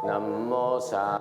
Namo Sa.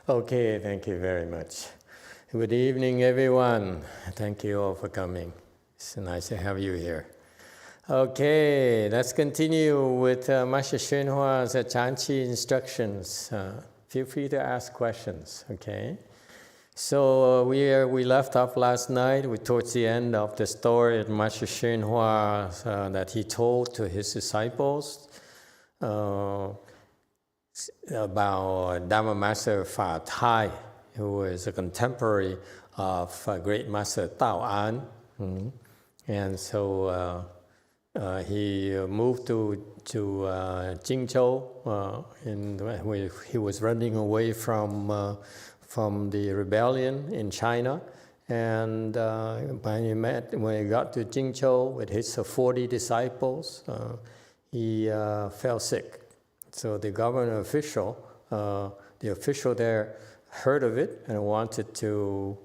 Okay, thank you very much. Good evening, everyone. Thank you all for coming. It's nice to have you here. Okay, let's continue with Master Shenhua's Chanchi instructions. Feel free to ask questions, okay? So we left off last night towards the end of the story of Master Shenhua that he told to his disciples about Dharma Master Fa Tai, who was a contemporary of great Master Tao An. And so he moved to Jingzhou, and he was running away from the rebellion in China. And when he got to Jingzhou with his 40 disciples, he fell sick. So the government official, the official there heard of it and wanted to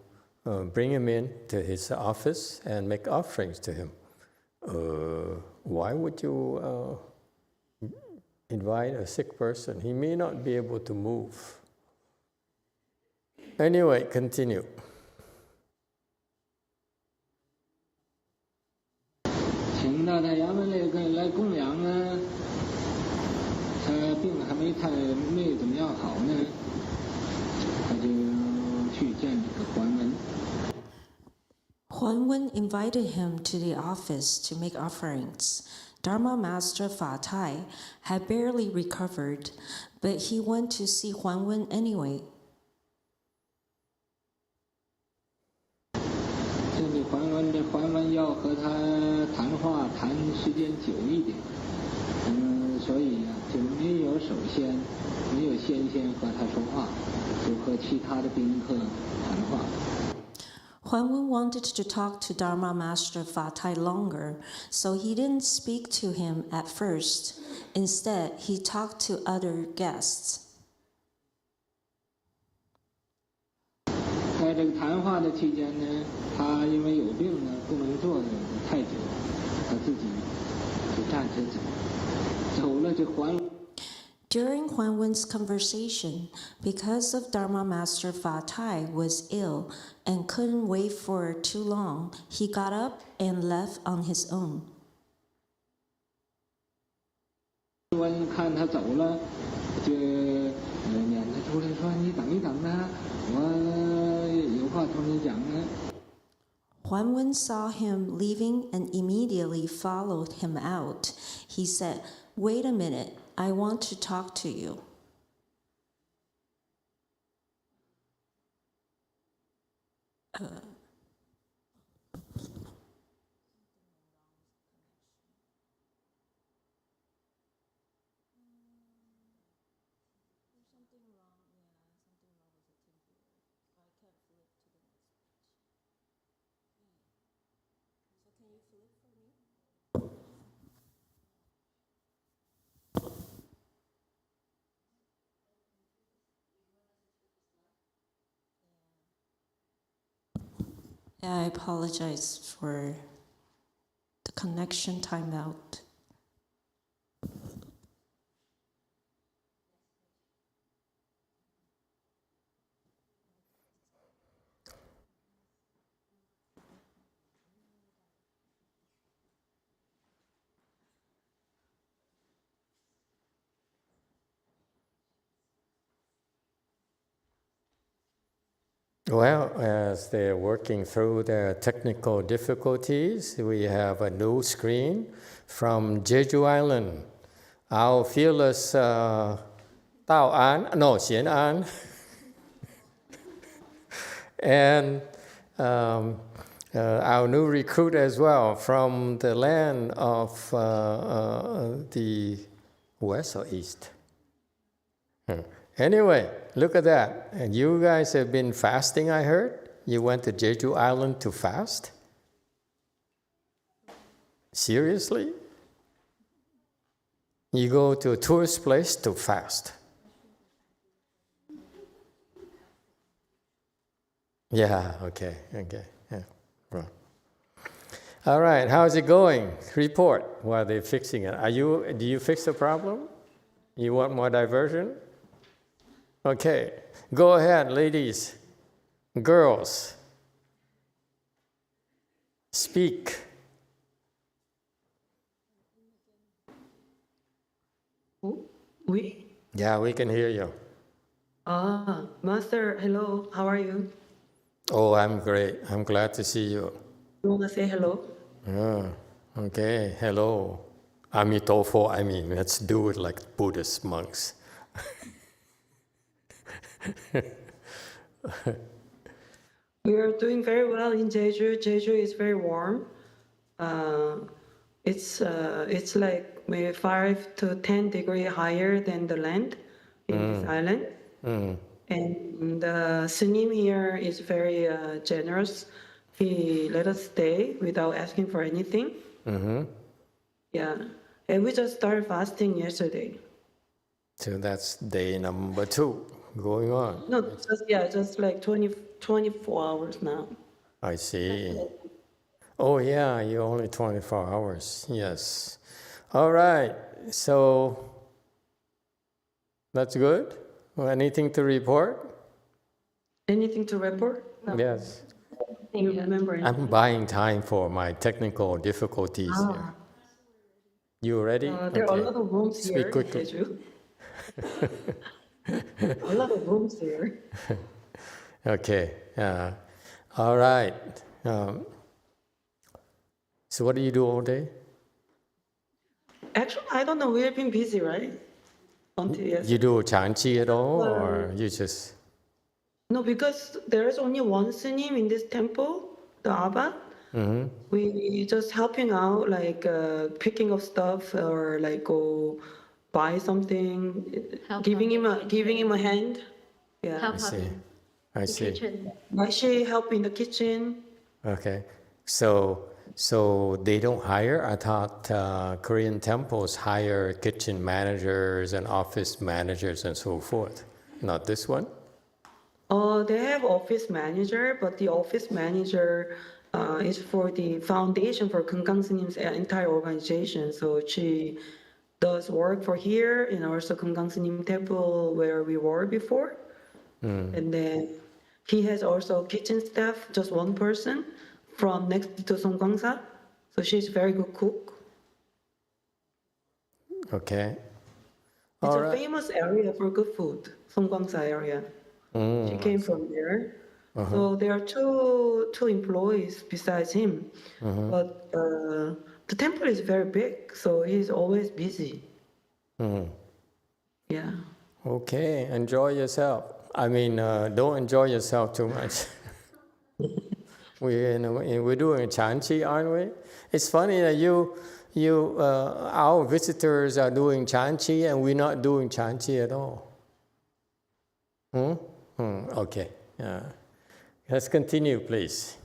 bring him in to his office and make offerings to him. Why would you invite a sick person? He may not be able to move. Anyway, continue. 请到太阳们来供养啊，他病还没怎么样好呢，他就去见这个桓温。Huan Wen invited him to the office to make offerings. Dharma Master Fa Tai had barely recovered, but he went to see Huan Wen anyway. 见这桓温要和他谈话谈时间久一点，所以就没有先和他说话，就和其他的宾客谈话。 Huan Wen wanted to talk to Dharma Master Fa Tai longer, so he didn't speak to him at first. Instead, he talked to other guests. 在这个谈话的期间呢，他因为有病呢，不能坐太久，他自己就站着走，走了这桓。 During Huan Wen's conversation, because of Dharma Master Fa Tai was ill and couldn't wait for too long, he got up and left on his own. 温看他走了，就撵他出来说：“你等一等啊，我有话同你讲呢。” Huan Wen saw him leaving and immediately followed him out. He said, "Wait a minute, I want to talk to you." Yeah, I apologize for the connection timeout. Well, as they're working through their technical difficulties, we have a new screen from Jeju Island. Our fearless Xian An, and our new recruit as well from the land of the west or east. Anyway, look at that. And you guys have been fasting, I heard. You went to Jeju Island to fast? Seriously? You go to a tourist place to fast? Yeah, okay. Yeah. Right. All right, how's it going? Report while they're fixing it. Do you fix the problem? You want more diversion? Okay, go ahead, ladies, girls. Speak. We? Yeah, we can hear you. Master, hello, how are you? Oh, I'm great. I'm glad to see you. You want to say hello? Okay, hello. Emitofuo, let's do it like Buddhist monks. We are doing very well in Jeju. Jeju is very warm. It's like maybe 5 to 10 degrees higher than the land in this island. And the Sunim here is very generous. He let us stay without asking for anything. Yeah, and we just started fasting yesterday. So that's day number 2 going on. No, just like 24 hours now. I see. Oh yeah, you're only 24 hours. Yes. All right. So that's good. Well, anything to report? Anything to report? No. Yes. You remember anything? I'm buying time for my technical difficulties here. You ready? There are a lot of rooms Speak here. quickly. Jeju. A lot of rooms here. Okay. All right. So what do you do all day? Actually, I don't know. We've been busy, right? Until yesterday. You do Chanchi at all, or you just... No, because there is only one Sunim in this temple, the Abba. We just helping out, like picking up stuff or like go buy something, giving him a hand. Yeah. Help I see. him. I The see. kitchen. Why she help in the kitchen? Okay. So they don't hire? I thought Korean temples hire kitchen managers and office managers and so forth. Not this one? They have office manager, but the office manager is for the foundation for Keunggang S님's entire organization. So she does work for here and also Keunggang Snim Temple where we were before. And then he has also kitchen staff, just one person from next to Songgwangsa. So she's a very good cook. Okay. It's All a right. famous area for good food, Songgwangsa area. She came from there. So there are two employees besides him. But the temple is very big, so he's always busy. Yeah. Okay, enjoy yourself. Don't enjoy yourself too much. We're doing Chanchi, aren't we? It's funny that our visitors are doing Chanchi and we're not doing Chanchi at all. Okay. Let's continue, please.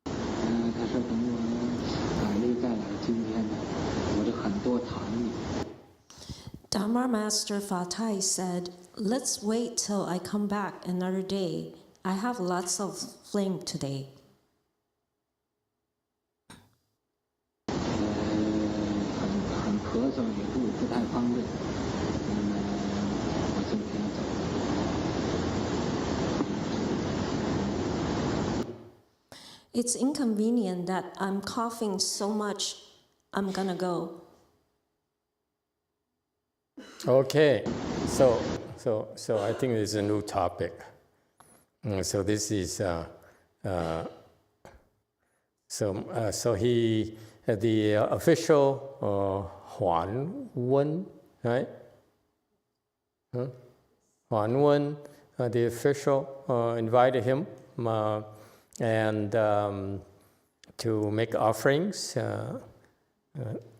他说等我考虑再来今天呢，我就很多糖你。 Dharma Master Fatai said, "Let's wait till I come back another day. I have lots of flame today." 很咳嗽，也不太方便。那么我今天走了。 It's inconvenient that I'm coughing so much. I'm gonna go. Okay, so So I think it's a new topic. So this is so he the official Huan Wen, right? Huan Wen, the official invited him and to make offerings.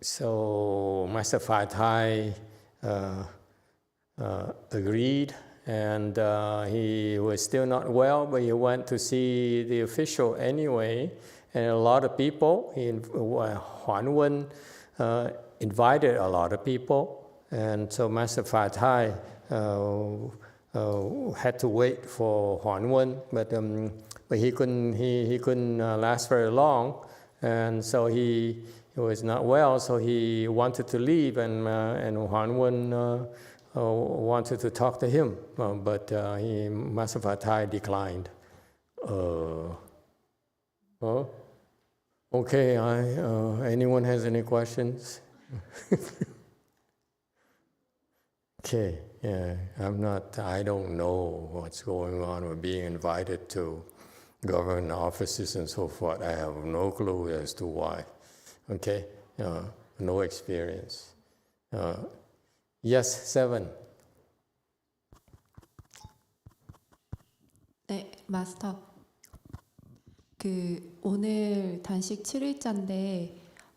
So Master Fa Tai agreed, and he was still not well, but he went to see the official anyway. And a lot of people, Huan Wen invited a lot of people, and so Master Fa Tai had to wait for Huan Wen, but he couldn't last very long, and so he was not well, so he wanted to leave, and Huan Wen wanted to talk to him, but Master Fa Tai declined. Okay, anyone has any questions? Okay, yeah, I don't know what's going on with being invited to government offices and so forth. I have no clue as to why. Okay, no experience. Yes, 7. 네, 마스터. 오늘 단식 7일째인데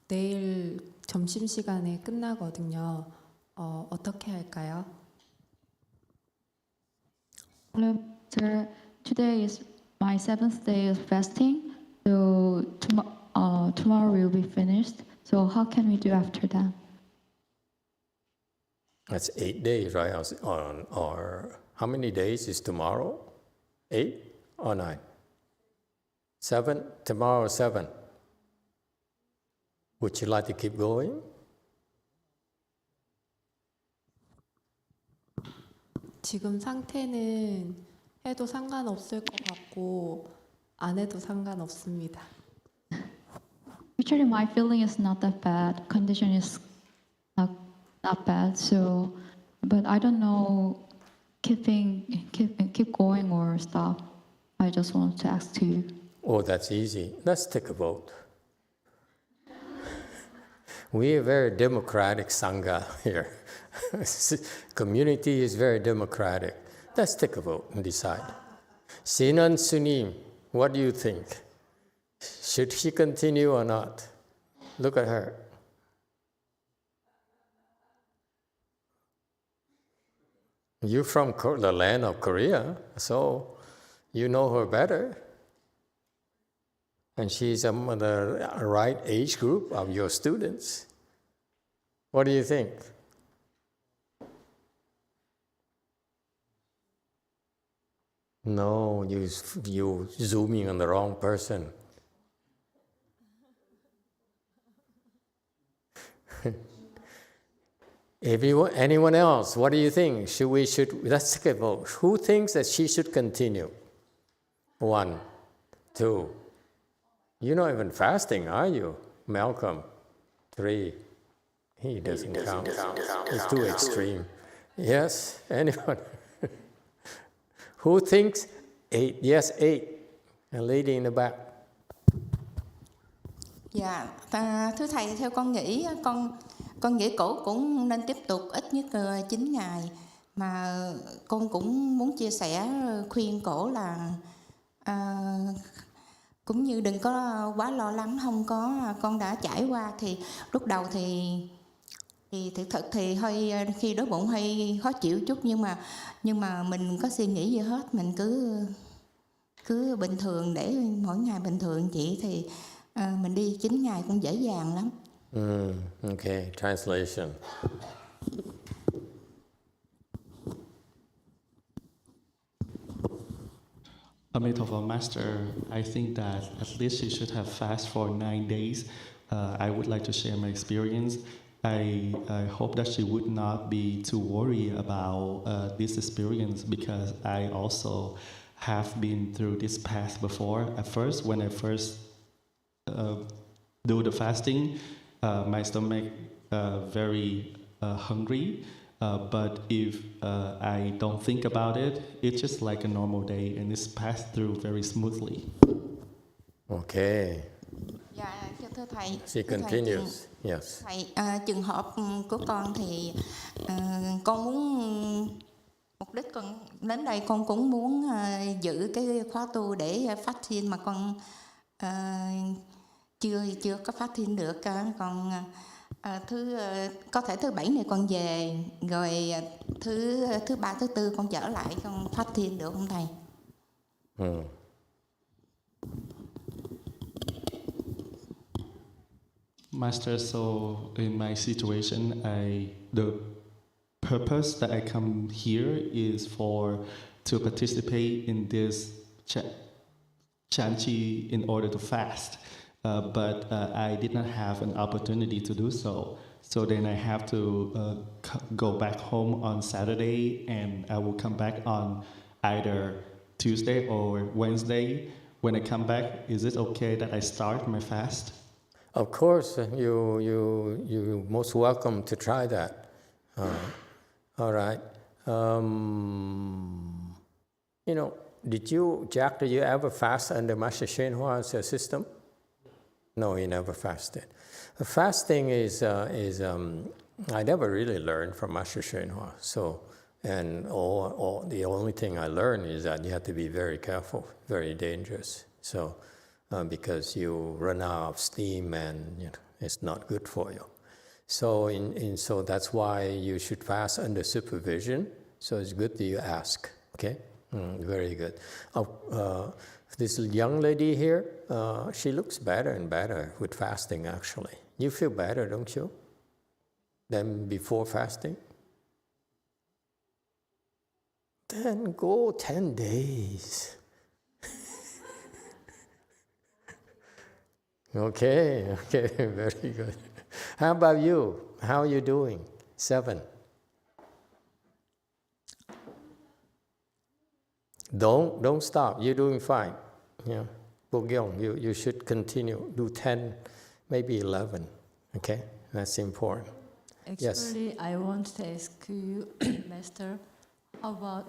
내일 점심시간에 끝나거든요. 어떻게 할까요? Hello, sir. Today is my 7th day of fasting, so tomorrow will be finished. So how can we do after that? That's 8 days, right? Or how many days is tomorrow? 8 or 9? 7? Tomorrow 7. Would you like to keep going? 지금 상태는 해도 상관없을 것 같고 안 해도 상관없습니다. Actually, my feeling is not that bad. Condition is not bad. So, but I don't know, keep going or stop. I just want to ask you. Oh, that's easy. Let's take a vote. We are very democratic Sangha here. Community is very democratic. Let's take a vote and decide. Sinan Sunim, what do you think? Should she continue or not? Look at her. You're from the land of Korea, so you know her better. And she's among the right age group of your students. What do you think? No, you zooming on the wrong person. Anyone else? What do you think? Let's take a vote. Who thinks that she should continue? 1, 2. You're not even fasting, are you, Malcolm? 3. He doesn't count. It's too extreme. Yes, anyone? Who thinks 8? Yes, 8. A lady in the back. Dạ, thưa thầy, theo con nghĩ con nghĩ cổ cũng nên tiếp tục ít nhất 9 ngày, mà con cũng muốn chia sẻ khuyên cổ là cũng như đừng có quá lo lắng, không có con đã trải qua thì lúc đầu thì thật thì hơi khi đói bụng hơi khó chịu chút, nhưng mà mình có suy nghĩ gì hết, mình cứ bình thường để mỗi ngày bình thường chị thì mình đi 9 ngày cũng dễ dàng lắm. Okay, translation. Emitofuo Master, I think that at least she should have fast for 9 days. I would like to share my experience. I hope that she would not be too worried about this experience, because I also have been through this path before. At first, when I first do the fasting, my stomach very hungry, But if I don't think about it, it's just like a normal day, and it's passed through very smoothly. Okay. Dạ, thưa thầy. She thưa thầy, continues. Yes. Thầy, trường hợp của con thì con muốn mục đích con đến đây con cũng muốn giữ cái khóa tu để phát thiên mà con chưa có phát thiên được. Còn có thể thứ bảy này con về rồi thứ ba thứ tư con trở lại con phát thiên được không thầy? Master, so in my situation, the purpose that I come here is to participate in this chanchi in order to fast, but I did not have an opportunity to do so. So then I have to go back home on Saturday, and I will come back on either Tuesday or Wednesday. When I come back, is it okay that I start my fast? Of course, you most welcome to try that. All right. Jack, did you ever fast under Master Shenhua's system? No, he never fasted. Fasting is I never really learned from Master Shenhua. So, and the only thing I learned is that you have to be very careful, very dangerous. So, because you run out of steam and it's not good for you. So, so that's why you should fast under supervision. So it's good that you ask. Okay, very good. This young lady here, she looks better and better with fasting. Actually, you feel better, don't you, than before fasting? Then go 10 days. Okay, very good. How about you? How are you doing? 7. Don't stop. You're doing fine. Yeah, Bogyong, you should continue. Do 10, maybe 11. Okay, that's important. Actually, yes. I want to ask you, Master, how about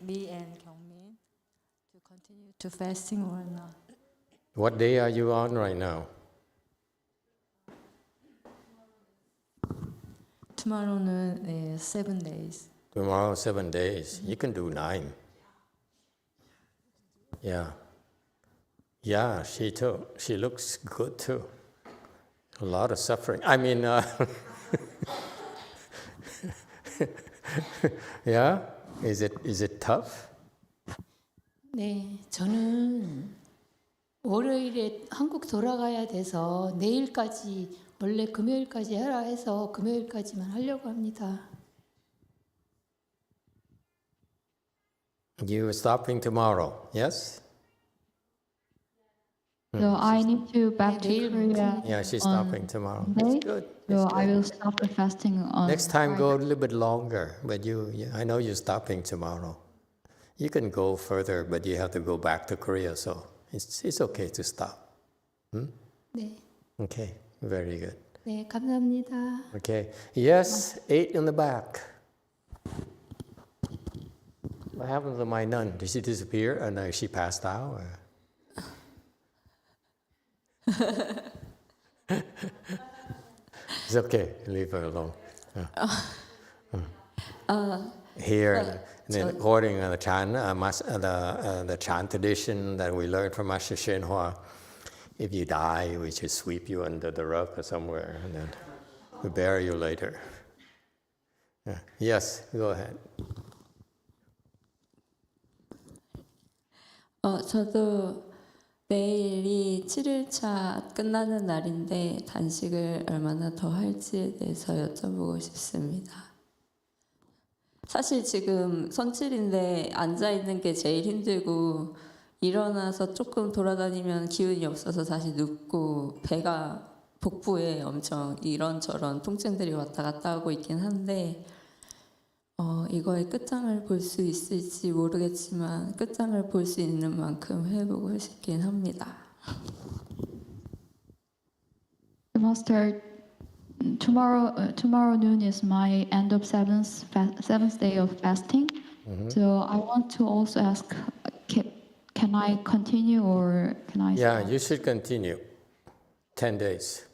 me and Kyungmin to continue to fasting or not? What day are you on right now? Tomorrow는 7 days. Tomorrow 7 days. You can do 9. Yeah. Yeah, she too. She looks good too. A lot of suffering. I mean, yeah? Is it tough? 네, 저는 월요일에 한국 돌아가야 돼서 내일까지 원래 금요일까지 하라 해서 금요일까지만 하려고 합니다. You are stopping tomorrow, yes? So I need to back to Korea. Yeah, she's on stopping tomorrow. Monday. It's good. So It's I good. will stop the fasting on Next time, Friday. go a little bit longer. But I know you're stopping tomorrow. You can go further, but you have to go back to Korea. So it's okay to stop. 네, Okay, very good. 네, 감사합니다. Okay. Yes, 8 in the back. What happened to my nun? Did she disappear? And she passed out? Or? It's okay. Leave her alone. Here, according to the Chan, the Chan tradition that we learned from Master Shenhua, if you die, we just sweep you under the rug or somewhere, and then we bury you later. Yeah. Yes, go ahead. 저도 내일이 7일차 끝나는 날인데 단식을 얼마나 더 할지에 대해서 여쭤보고 싶습니다. 사실 지금 선칠인데 앉아있는 게 제일 힘들고 일어나서 조금 돌아다니면 기운이 없어서 다시 눕고 배가 복부에 엄청 이런저런 통증들이 왔다 갔다 하고 있긴 한데 이거의 끝장을 볼 수 있을지 모르겠지만 끝장을 볼 수 있는 만큼 해보고 싶긴 합니다. Master, tomorrow noon is my end of seventh day of fasting. So I want to also ask, can I continue or can I Yeah, stop? you should continue 10 days.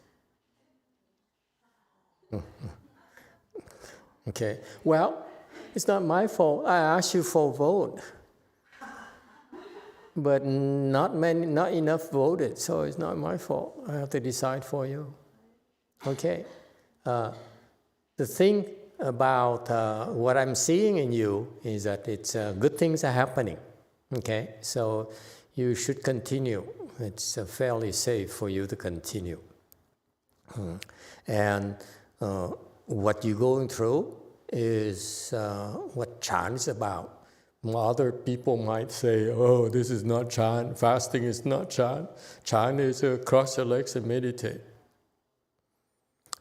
Okay, well, it's not my fault. I asked you for a vote, but not enough voted, so it's not my fault. I have to decide for you. Okay, the thing about what I'm seeing in you is that it's good things are happening. Okay, so you should continue. It's fairly safe for you to continue. And what you're going through is what Chan is about. Other people might say, oh, this is not Chan, fasting is not Chan. Chan is cross your legs and meditate.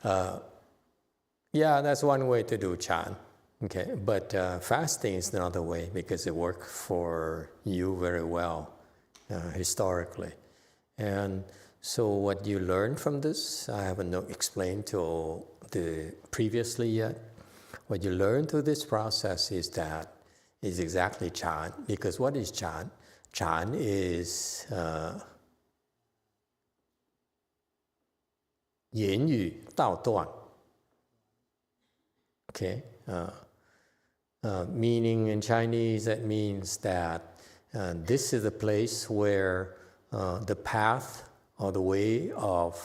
Yeah, that's one way to do Chan. Okay, but fasting is another way because it worked for you very well historically. And so what you learn from this, I haven't explained to the previously yet. What you learn through this process is that is exactly Chan. Because what is Chan? Chan is 言语道断. Okay, meaning in Chinese that means that this is the place where the path or the way of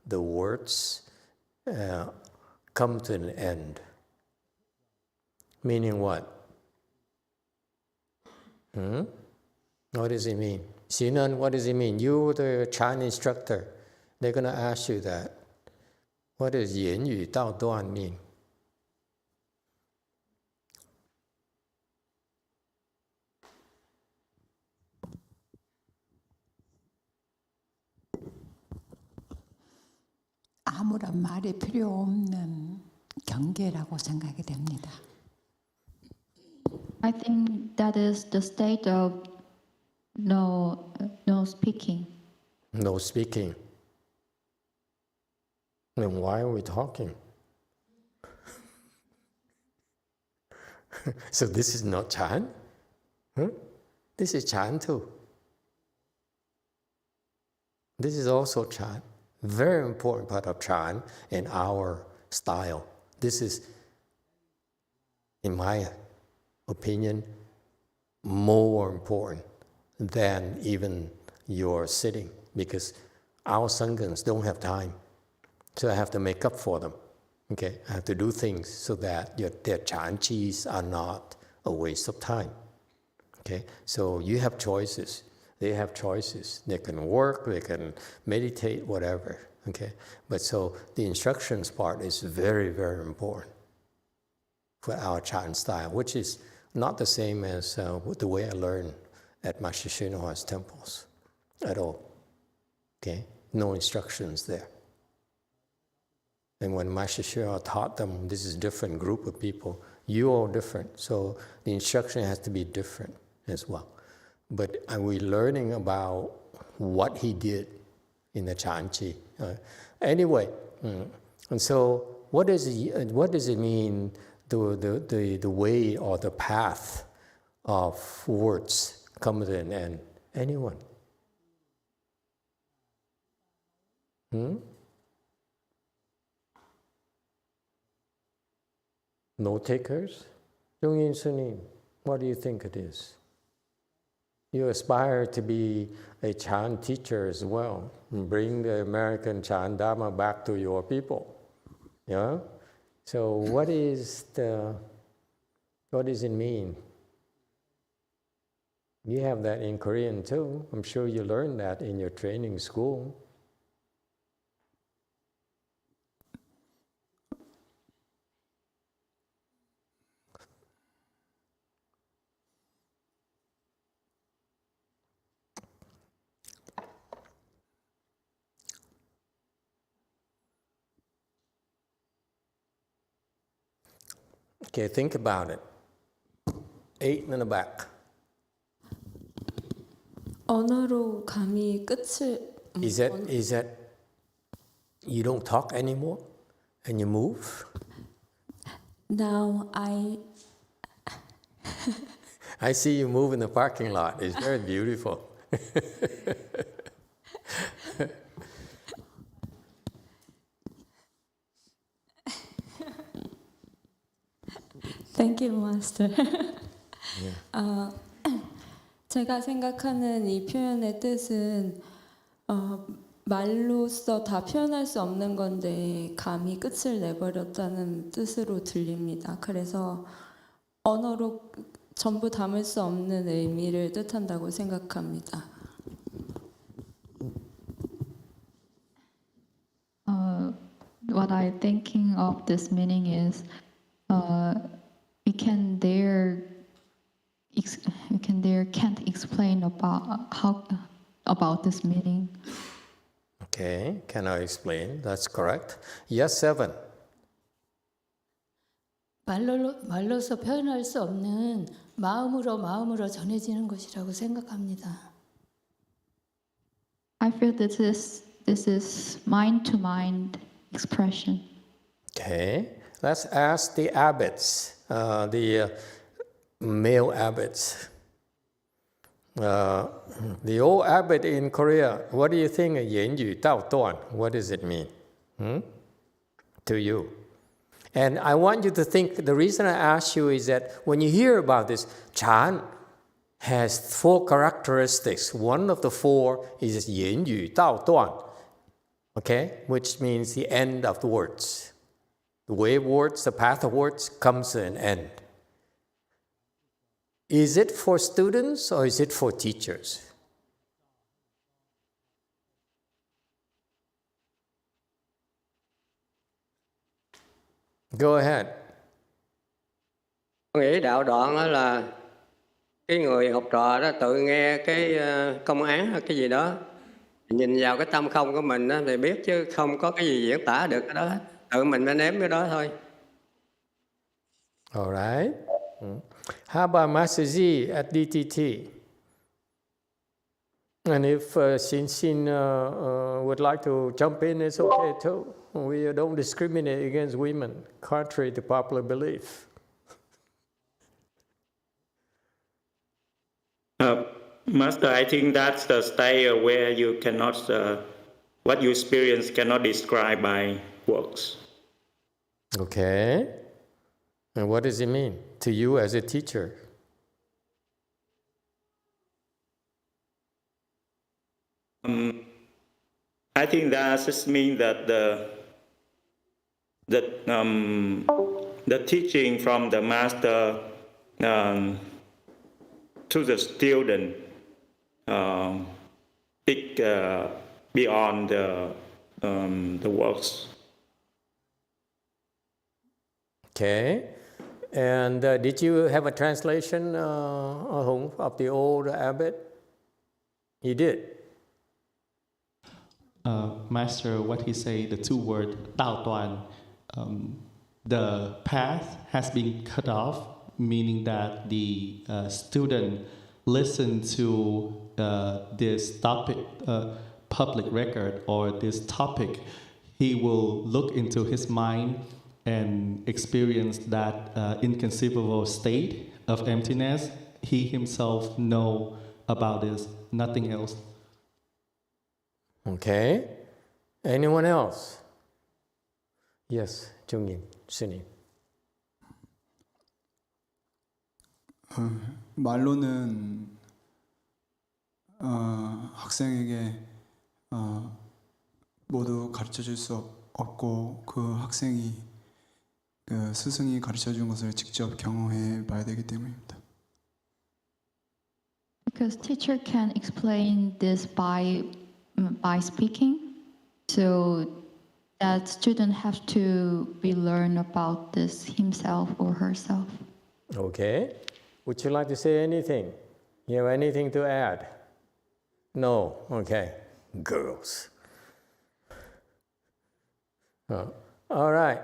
the words come to an end. Meaning what? What does it mean? Xinan, what does it mean? You're the Chan instructor. They're going to ask you that. What does 言语道断 mean? 아무런 말이 필요 없는 경계라고 생각이 됩니다. I think that is the state of no speaking. No speaking. Then why are we talking? So this is not Chan? This is Chan too. This is also Chan. Very important part of Chan in our style. This is, in my opinion, more important than even your sitting, because our Sanghas don't have time. So I have to make up for them. Okay, I have to do things so that their Chan Chis are not a waste of time. Okay, so you have choices. They have choices. They can work, they can meditate, whatever. Okay, but so the instructions part is very, very important for our Chan style, which is not the same as the way I learned at Master YongHua's temples at all. Okay, no instructions there. And when Master YongHua taught them, this is a different group of people, you're all different, so the instruction has to be different as well. But are we learning about what he did in the Chan Chi? Anyway, and so what does it mean, the way or the path of words come to an end? Anyone? No takers? Jungin Sunim, what do you think it is? You aspire to be a Chan teacher as well, and bring the American Chan Dharma back to your people. Yeah? So what does it mean? You have that in Korean too. I'm sure you learned that in your training school. Okay, think about it. 8 in the back. 언어로 감히 끝을 Is that you don't talk anymore? and you move. Now I see you move in the parking lot. It's very beautiful. Thank you, Master. 제가 생각하는 이 표현의 뜻은 말로써 다 표현할 수 없는 건데 감히 끝을 내버렸다는 뜻으로 들립니다. 그래서 언어로 전부 담을 수 없는 의미를 뜻한다고 생각합니다. What I'm thinking of this meaning is, we can there can't explain about this meaning. Okay, can I explain? That's correct. Yes, 7. 말로서 표현할 수 없는 마음으로 전해지는 것이라고 생각합니다. I feel this is mind-to-mind expression. Okay, let's ask the abbots, the male abbots. The old abbot in Korea, what do you think? 言语道断, what does it mean? To you? And I want you to think, the reason I ask you is that when you hear about this, Chan has 4 characteristics. One of the 4 is 言语道断, okay, which means the end of the words. The way of words, the path of words comes to an end. Is it for students or is it for teachers? Go ahead. Tôi nghĩ đạo đoạn đó là cái người học trò đó tự nghe cái công án hay cái gì đó, nhìn vào cái tâm không của mình đó, thì biết chứ không có cái gì diễn tả được cái đó, tự mình mới nếm cái đó thôi. All right. How about Master Z at DTT? And if Xin would like to jump in, it's okay too. We don't discriminate against women, contrary to popular belief. Master, I think that's the style where you cannot, what you experience cannot describe by words. Okay. And what does it mean to you as a teacher? I think that just means that the teaching from the master to the student beyond the works. Okay. And did you have a translation of the old abbot? You did. Master, what he say, the 2 words, 道断, the path has been cut off, meaning that the student listen to this topic, public record or this topic, he will look into his mind and experience that inconceivable state of emptiness. He himself know about this, nothing else. Okay. Anyone else? Yes, Jungin, 스님. 말로는 학생에게 모두 가르쳐줄 수 없고 그 학생이 그 스승이 가르쳐준 것을 직접 경험해 봐야 되기 때문입니다. Because teacher can explain this by speaking, so that student have to be learn about this himself or herself. Okay. Would you like to say anything? You have anything to add? No. Okay. Girls. All right.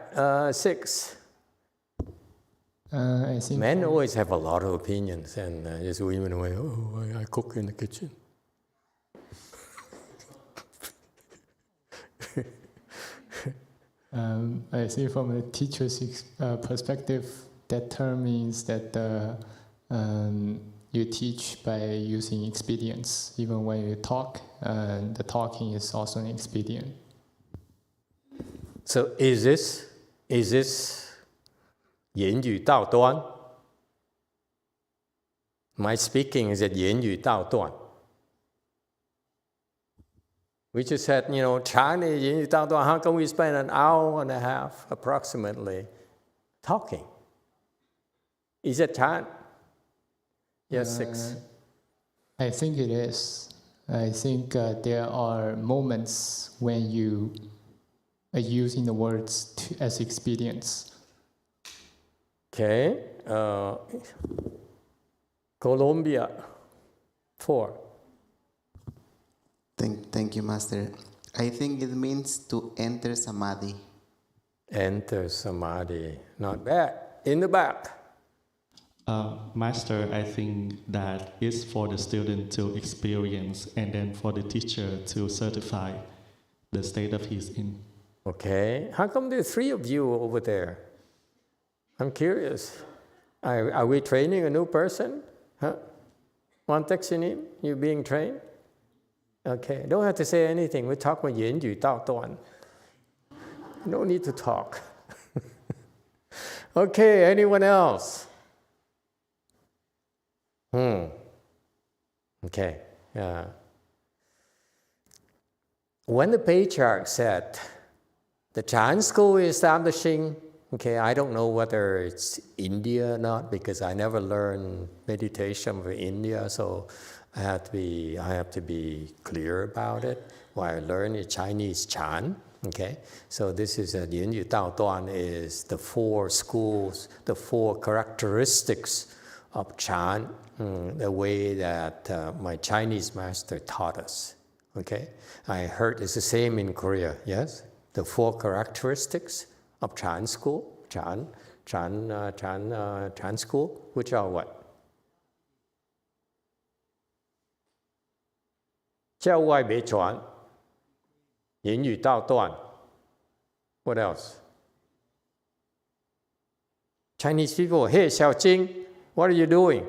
6. I think Men always have a lot of opinions, and just women away. Oh, I cook in the kitchen. I think from a teacher's perspective, that term means that you teach by using expedience. Even when you talk, the talking is also an expedient. So is this 言语道断? My speaking is at 言语道断. We just said, China, 言语道断. How can we spend an hour and a half approximately talking? Is it Chan? Yes, 6. I think it is. I think there are moments when you are using the words as expedients. Okay. Colombia, 4. Thank you, Master. I think it means to enter Samadhi. Enter Samadhi. Not bad. In the back. Master, I think that is for the student to experience and then for the teacher to certify the state of he's in. Okay. How come there are 3 of you over there? I'm curious. Are we training a new person? Huh? One Texinim, you being trained? Okay. Don't have to say anything. We talk about 言语道断. No need to talk. Okay. Anyone else? Okay. When the patriarch said the Chan school is establishing, okay, I don't know whether it's India or not because I never learned meditation for India, so I have to be clear about it. What I learned is Chinese Chan. Okay, so this is 言语道断 is the 4 schools, the 4 characteristics of Chan, the way that my Chinese master taught us. Okay, I heard it's the same in Korea. Yes, the 4 characteristics of Chan school, Chan school, which are what? 教外别传, 言语道断. What else? Chinese people, hey, Xiaojing, what are you doing?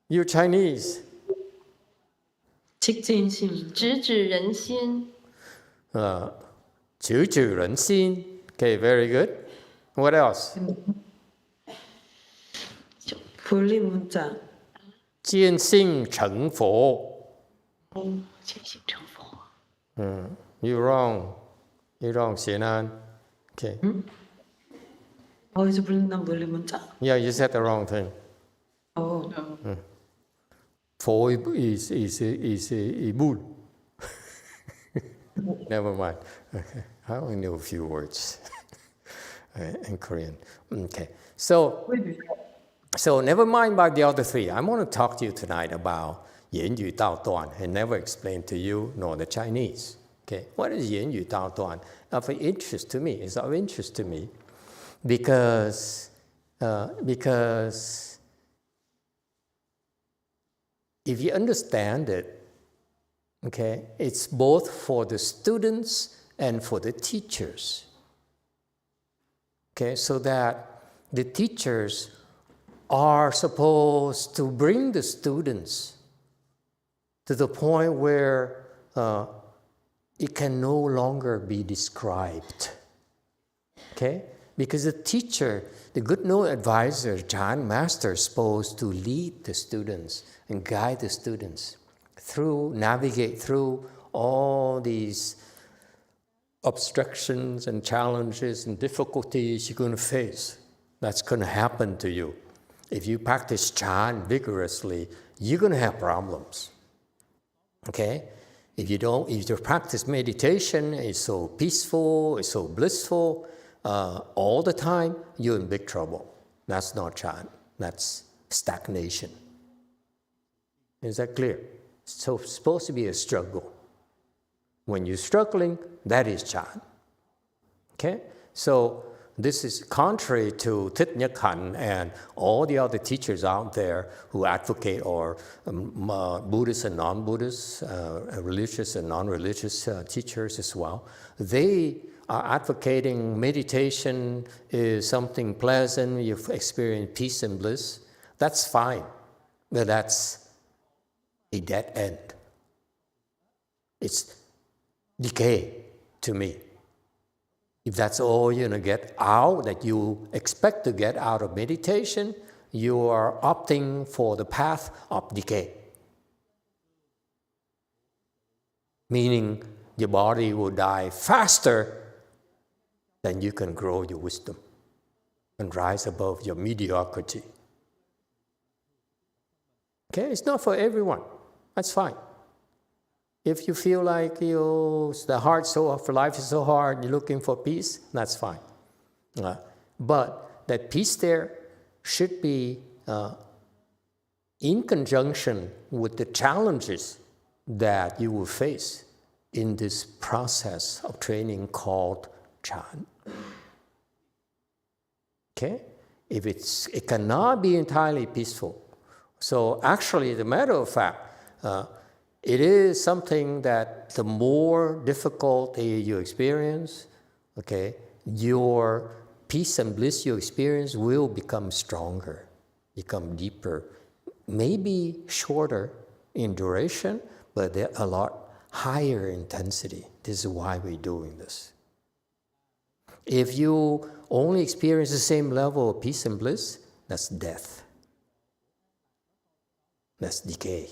You're Chinese. 直指人心. 直指人心. Okay, very good. What else? 불리문자. 见性成佛. 见性成佛. You're wrong. You're wrong, Xienan. Okay. 어디서 불린다는 불리 문자? Yeah, you said the wrong thing. Fo is a bull. Never mind. Okay. I only know a few words in Korean. Okay. So never mind about the other 3. I want to talk to you tonight about 言语道断. I never explained to you nor the Chinese. Okay. What is 言语道断? Of interest to me. It's of interest to me because if you understand it, okay, it's both for the students and for the teachers. Okay, so that the teachers are supposed to bring the students to the point where it can no longer be described. Okay? Because the teacher, the good no advisor, Chan master, is supposed to lead the students and guide the students through, navigate through all these obstructions and challenges and difficulties you're going to face. That's going to happen to you. If you practice Chan vigorously, you're going to have problems. Okay? If you practice meditation, it's so peaceful, it's so blissful, all the time, you're in big trouble. That's not Chan. That's stagnation. Is that clear? So it's supposed to be a struggle. When you're struggling, that is Chan. Okay? So this is contrary to Thich Nhat Hanh and all the other teachers out there who advocate, or Buddhist and non-Buddhist, religious and non-religious teachers as well. They are advocating meditation is something pleasant, you've experienced peace and bliss, that's fine, but that's a dead end. It's decay to me. If that's all you're going to get out, that you expect to get out of meditation, you are opting for the path of decay. Meaning your body will die faster than you can grow your wisdom and rise above your mediocrity. Okay, it's not for everyone. That's fine. If you feel like life is so hard, you're looking for peace, that's fine. But that peace there should be in conjunction with the challenges that you will face in this process of training called Chan. Okay? If it cannot be entirely peaceful. So actually, as a matter of fact, it is something that the more difficulty you experience, okay, your peace and bliss you experience will become stronger, become deeper, maybe shorter in duration, but they're a lot higher intensity. This is why we're doing this. If you only experience the same level of peace and bliss, that's death. That's decay.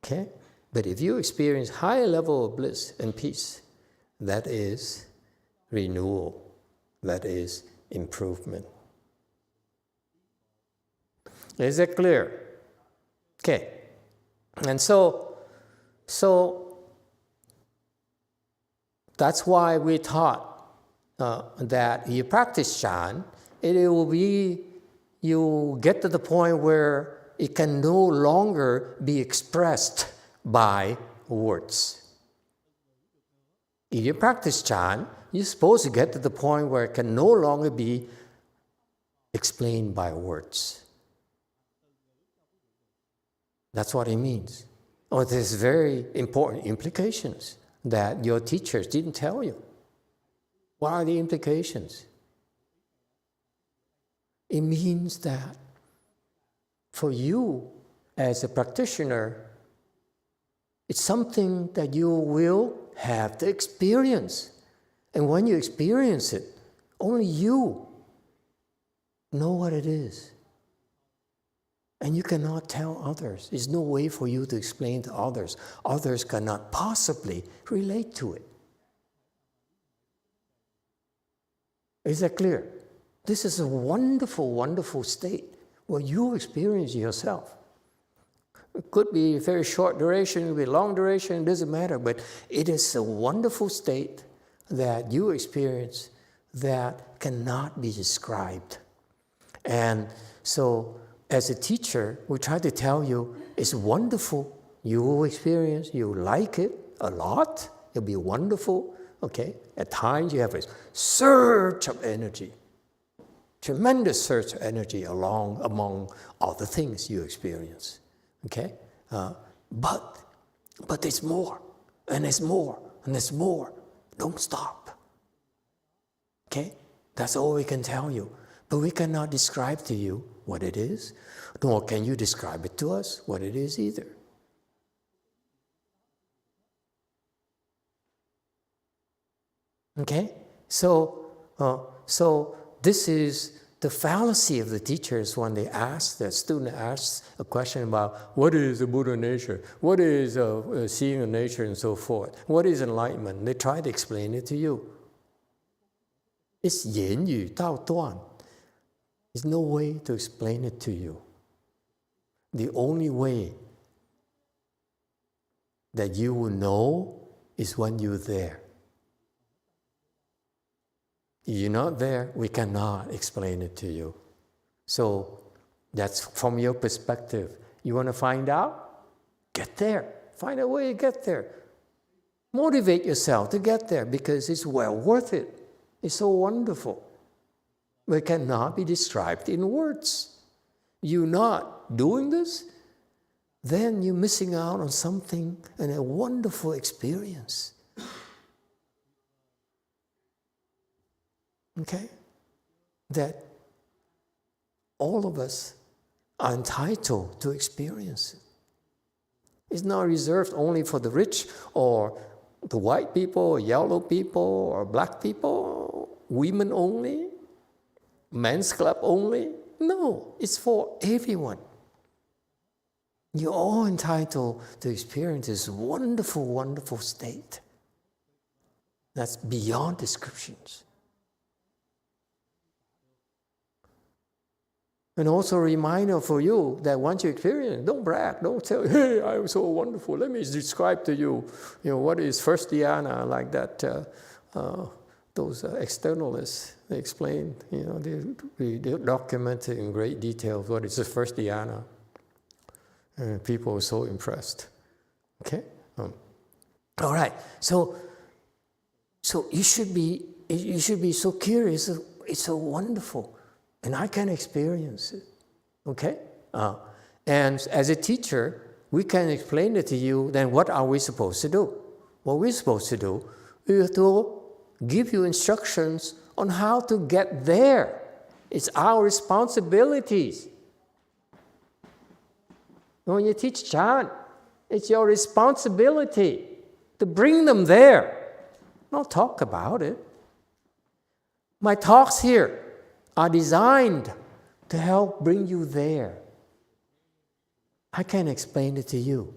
Okay? But if you experience higher level of bliss and peace, that is renewal. That is improvement. Is that clear? Okay. And so that's why we taught that you practice Chan, it will be, you get to the point where it can no longer be expressed by words. If you practice Chan, you're supposed to get to the point where it can no longer be explained by words. That's what it means. Oh, there's very important implications that your teachers didn't tell you. What are the implications? It means that for you as a practitioner, it's something that you will have to experience. And when you experience it, only you know what it is. And you cannot tell others. There's no way for you to explain to others. Others cannot possibly relate to it. Is that clear? This is a wonderful, wonderful state where you experience yourself. It could be very short duration, it could be long duration, it doesn't matter, but it is a wonderful state that you experience that cannot be described. And so, as a teacher, we try to tell you, it's wonderful, you will experience, you like it a lot, it'll be wonderful, okay? At times you have a surge of energy. Tremendous surge of energy among all the things you experience, okay? But there's more, and there's more, and there's more. Don't stop, okay? That's all we can tell you. But we cannot describe to you what it is, nor can you describe it to us what it is either. Okay? So this is the fallacy of the teachers when they ask, the student asks a question about what is the Buddha nature, what is seeing of nature and so forth, what is enlightenment. They try to explain it to you. It's 言语道断. There's no way to explain it to you. The only way that you will know is when you're there. If you're not there, we cannot explain it to you. So that's from your perspective. You want to find out? Get there. Find a way to get there. Motivate yourself to get there because it's well worth it. It's so wonderful. But it cannot be described in words. You're not doing this, then you're missing out on something and a wonderful experience. Okay? That all of us are entitled to experience it. It's not reserved only for the rich or the white people or yellow people or black people, women only, men's club only. No, it's for everyone. You're all entitled to experience this wonderful, wonderful state that's beyond descriptions. And also a reminder for you that once you experience it, don't brag, don't tell, hey, I'm so wonderful. Let me describe to you, what is first dhyana, like that. Those externalists, they explain, they document in great detail what is the first dhyana. And people are so impressed. Okay? All right. So you should be so curious. It's so wonderful. And I can experience it. Okay? And as a teacher, we can explain it to you. Then what are we supposed to do? What we're supposed to do is to give you instructions on how to get there. It's our responsibilities. When you teach Chan, it's your responsibility to bring them there. Not talk about it. My talks here are designed to help bring you there. I can't explain it to you.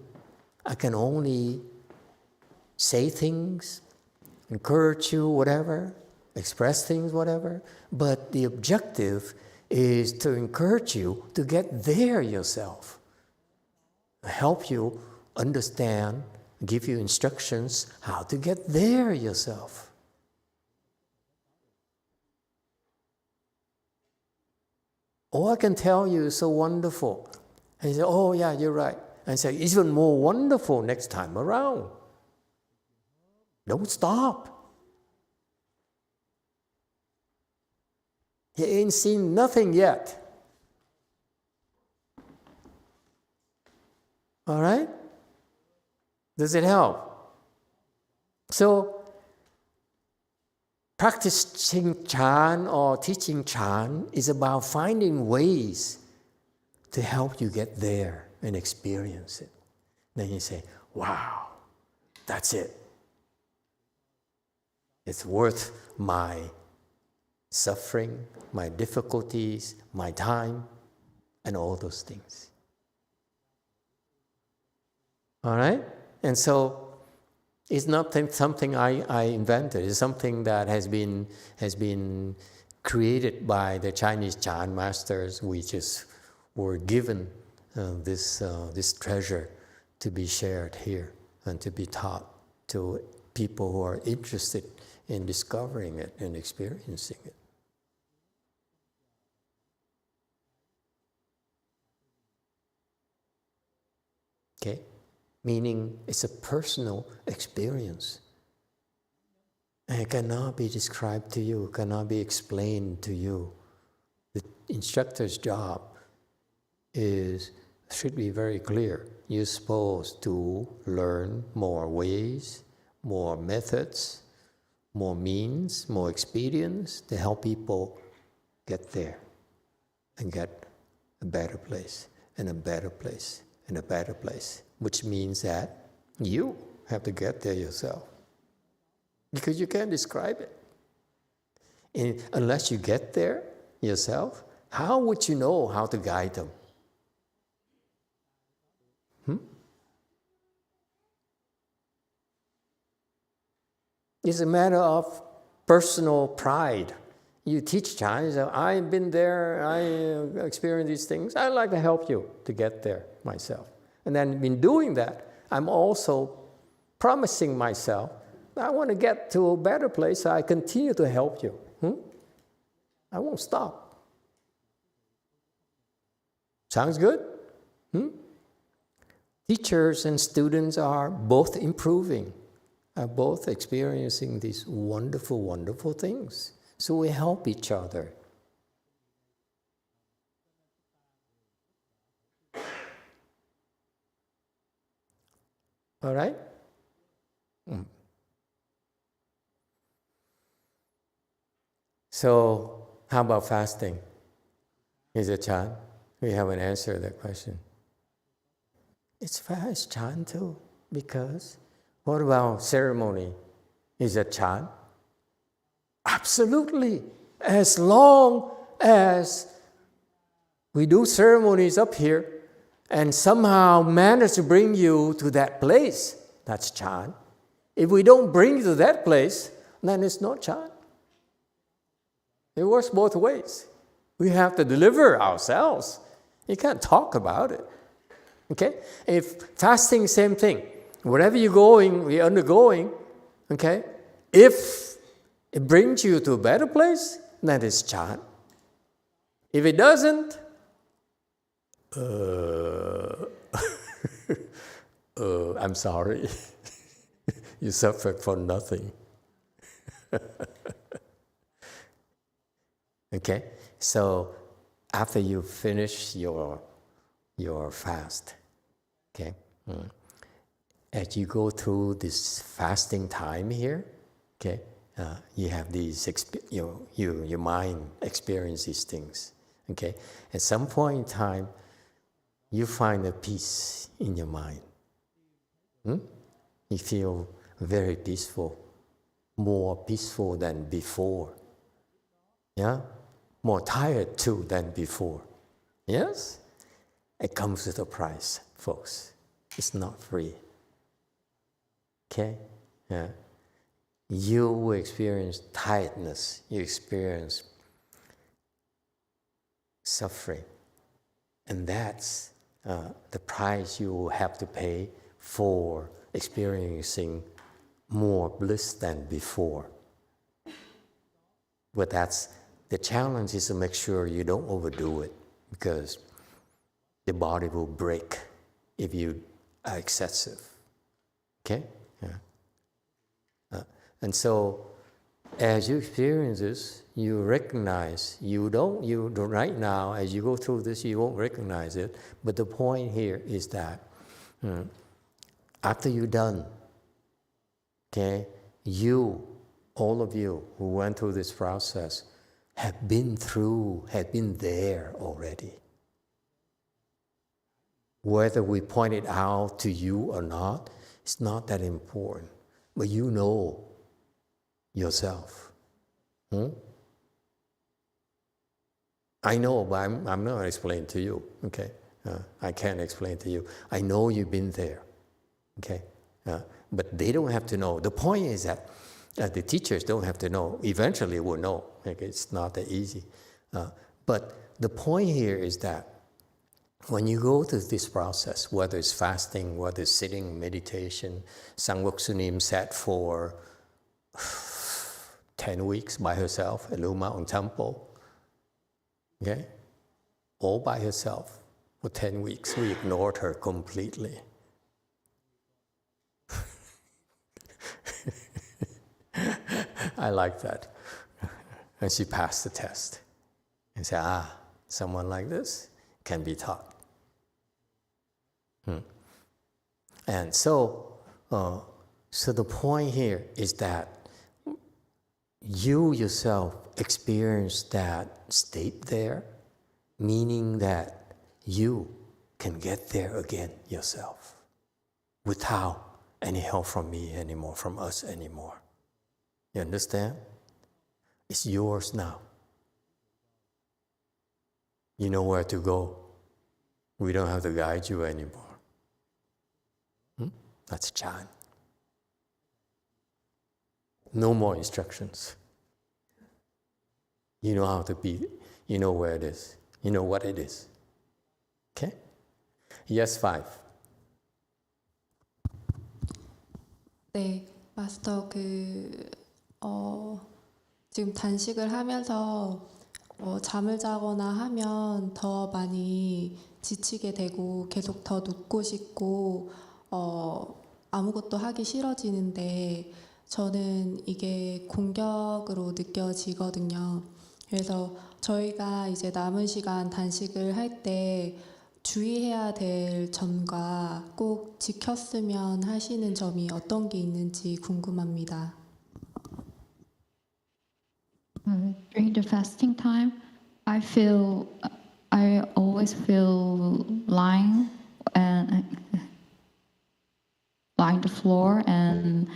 I can only say things, encourage you, whatever, express things, whatever. But the objective is to encourage you to get there yourself. Help you understand, give you instructions how to get there yourself. All I can tell you is so wonderful. And you say, oh yeah, you're right. And say, even more wonderful next time around. Don't stop. You ain't seen nothing yet. All right? Does it help? So, practicing Chan or teaching Chan is about finding ways to help you get there and experience it. Then you say, wow, that's it. It's worth my suffering, my difficulties, my time, and all those things. All right? And so it's not something I invented. It's something that has been created by the Chinese Chan masters. We just were given this treasure to be shared here and to be taught to people who are interested in discovering it and experiencing it. Okay? Meaning it's a personal experience. And it cannot be described to you, cannot be explained to you. The instructor's job should be very clear. You're supposed to learn more ways, more methods, more means, more experience to help people get there and get a better place and a better place and a better place, which means that you have to get there yourself because you can't describe it. And unless you get there yourself, how would you know how to guide them? It's a matter of personal pride. You teach Chinese, I've been there, I experienced these things. I'd like to help you to get there myself. And then in doing that, I'm also promising myself, I want to get to a better place, so I continue to help you. I won't stop. Sounds good? Teachers and students are both improving, are both experiencing these wonderful, wonderful things. So we help each other. All right? So how about fasting? Is it Chan? We haven't answered that question. It's Chan too, because what about ceremony? Is it Chan? Absolutely. As long as we do ceremonies up here and somehow manage to bring you to that place, that's Chan. If we don't bring you to that place, then it's not Chan. It works both ways. We have to deliver ourselves. You can't talk about it. Okay? If fasting, same thing. Wherever you're going, we're undergoing, okay? If it brings you to a better place, that is Chan. If it doesn't, I'm sorry. You suffered for nothing. Okay? So after you finish your fast, okay? As you go through this fasting time here, okay, you have these, your mind experience these things, okay? At some point in time, you find a peace in your mind. You feel very peaceful, more peaceful than before. Yeah? More tired too than before. Yes? It comes with a price, folks. It's not free. Okay? Yeah. You will experience tiredness. You experience suffering. And that's the price you will have to pay for experiencing more bliss than before. But that's the challenge, is to make sure you don't overdo it, because the body will break if you are excessive. Okay? Yeah. And so, as you experience this, you recognize, you don't right now, as you go through this, you won't recognize it. But the point here is that after you're done, okay, all of you who went through this process have been there already. Whether we point it out to you or not, it's not that important. But you know yourself. I know, but I'm not explaining to you, okay? I can't explain to you. I know you've been there, okay? But they don't have to know. The point is that the teachers don't have to know. Eventually we'll know. Okay? It's not that easy. But the point here is that when you go through this process, whether it's fasting, whether it's sitting, meditation, Sangwok Sunim sat for 10 weeks by herself at Lu Mountain Temple. Okay? All by herself for 10 weeks. We ignored her completely. I like that. And she passed the test. And said, someone like this can be taught. And so the point here is that you yourself experience that state there, meaning that you can get there again yourself without any help from me anymore, from us anymore. You understand? It's yours now. You know where to go. We don't have to guide you anymore. That's Chan. No more instructions. You know how to be, you know where it is. You know what it is. Okay? Yes, 5. 네, 마스터 지금 단식을 하면서 잠을 자거나 하면 더 많이 지치게 되고 계속 더 눕고 싶고 아무것도 하기 싫어지는데 저는 이게 공격으로 느껴지거든요. 그래서 저희가 이제 남은 시간 단식을 할 때 주의해야 될 점과 꼭 지켰으면 하시는 점이 어떤 게 있는지 궁금합니다. during the fasting time, I always feel lying on the floor and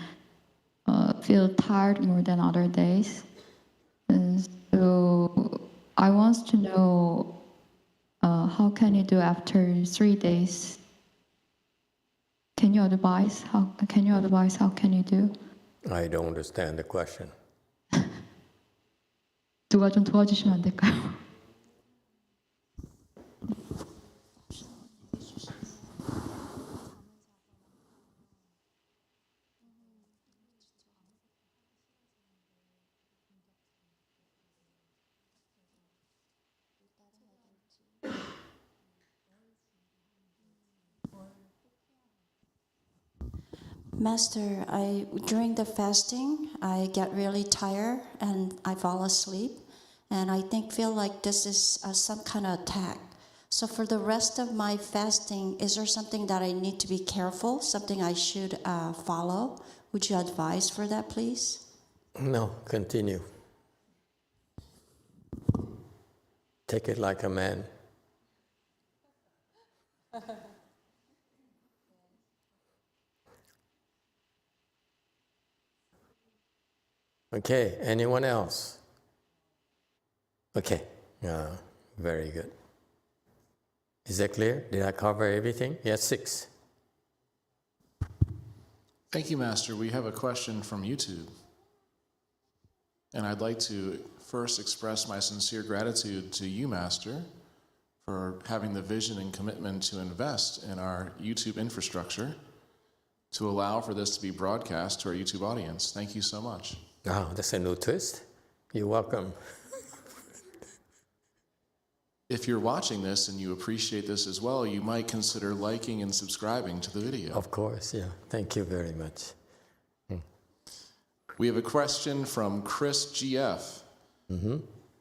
feel tired more than other days. And so I want to know how can you do after 3 days? Can you advise how can you do? I don't understand the question. 누가 좀 도와주시면 안 될까요? Master, during the fasting, I get really tired and I fall asleep, and I feel like this is some kind of attack. So for the rest of my fasting, is there something that I need to be careful, something I should follow? Would you advise for that, please? No, continue. Take it like a man. Okay, anyone else? Okay, very good. Is that clear? Did I cover everything? Yes, 6. Thank you, Master. We have a question from YouTube. And I'd like to first express my sincere gratitude to you, Master, for having the vision and commitment to invest in our YouTube infrastructure to allow for this to be broadcast to our YouTube audience. Thank you so much. Oh, that's a new twist. You're welcome. If you're watching this and you appreciate this as well, you might consider liking and subscribing to the video. Of course, yeah. Thank you very much. We have a question from Chris GF.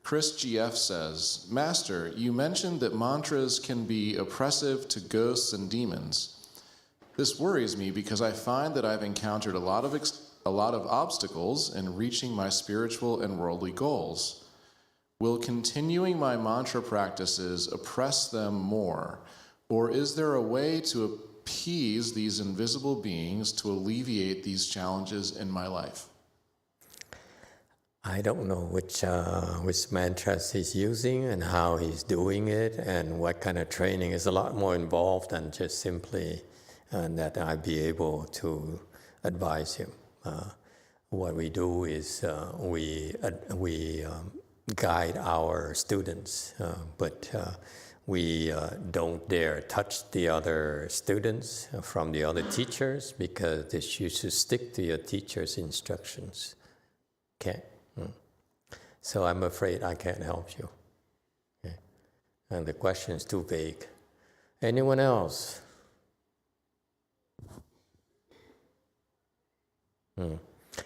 Chris GF says, Master, you mentioned that mantras can be oppressive to ghosts and demons. This worries me because I find that I've encountered a lot of obstacles in reaching my spiritual and worldly goals. Will continuing my mantra practices oppress them more? Or is there a way to appease these invisible beings to alleviate these challenges in my life? I don't know which mantras he's using and how he's doing it and what kind of training. Is a lot more involved than just simply that I'd be able to advise him. What we do is we guide our students, but we don't dare touch the other students from the other teachers because you should stick to your teacher's instructions. Okay? So I'm afraid I can't help you. Okay? And the question is too vague. Anyone else?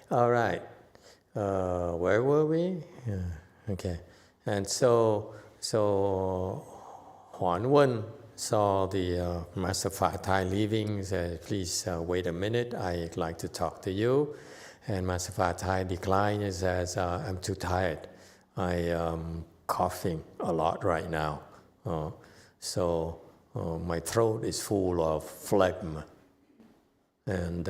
All right. Where were we? Yeah. Okay. And so Huan Wen saw the Master Fa Tai leaving, said, please wait a minute, I'd like to talk to you. And Master Fa Tai declined and says, I'm too tired. I am coughing a lot right now. So my throat is full of phlegm. And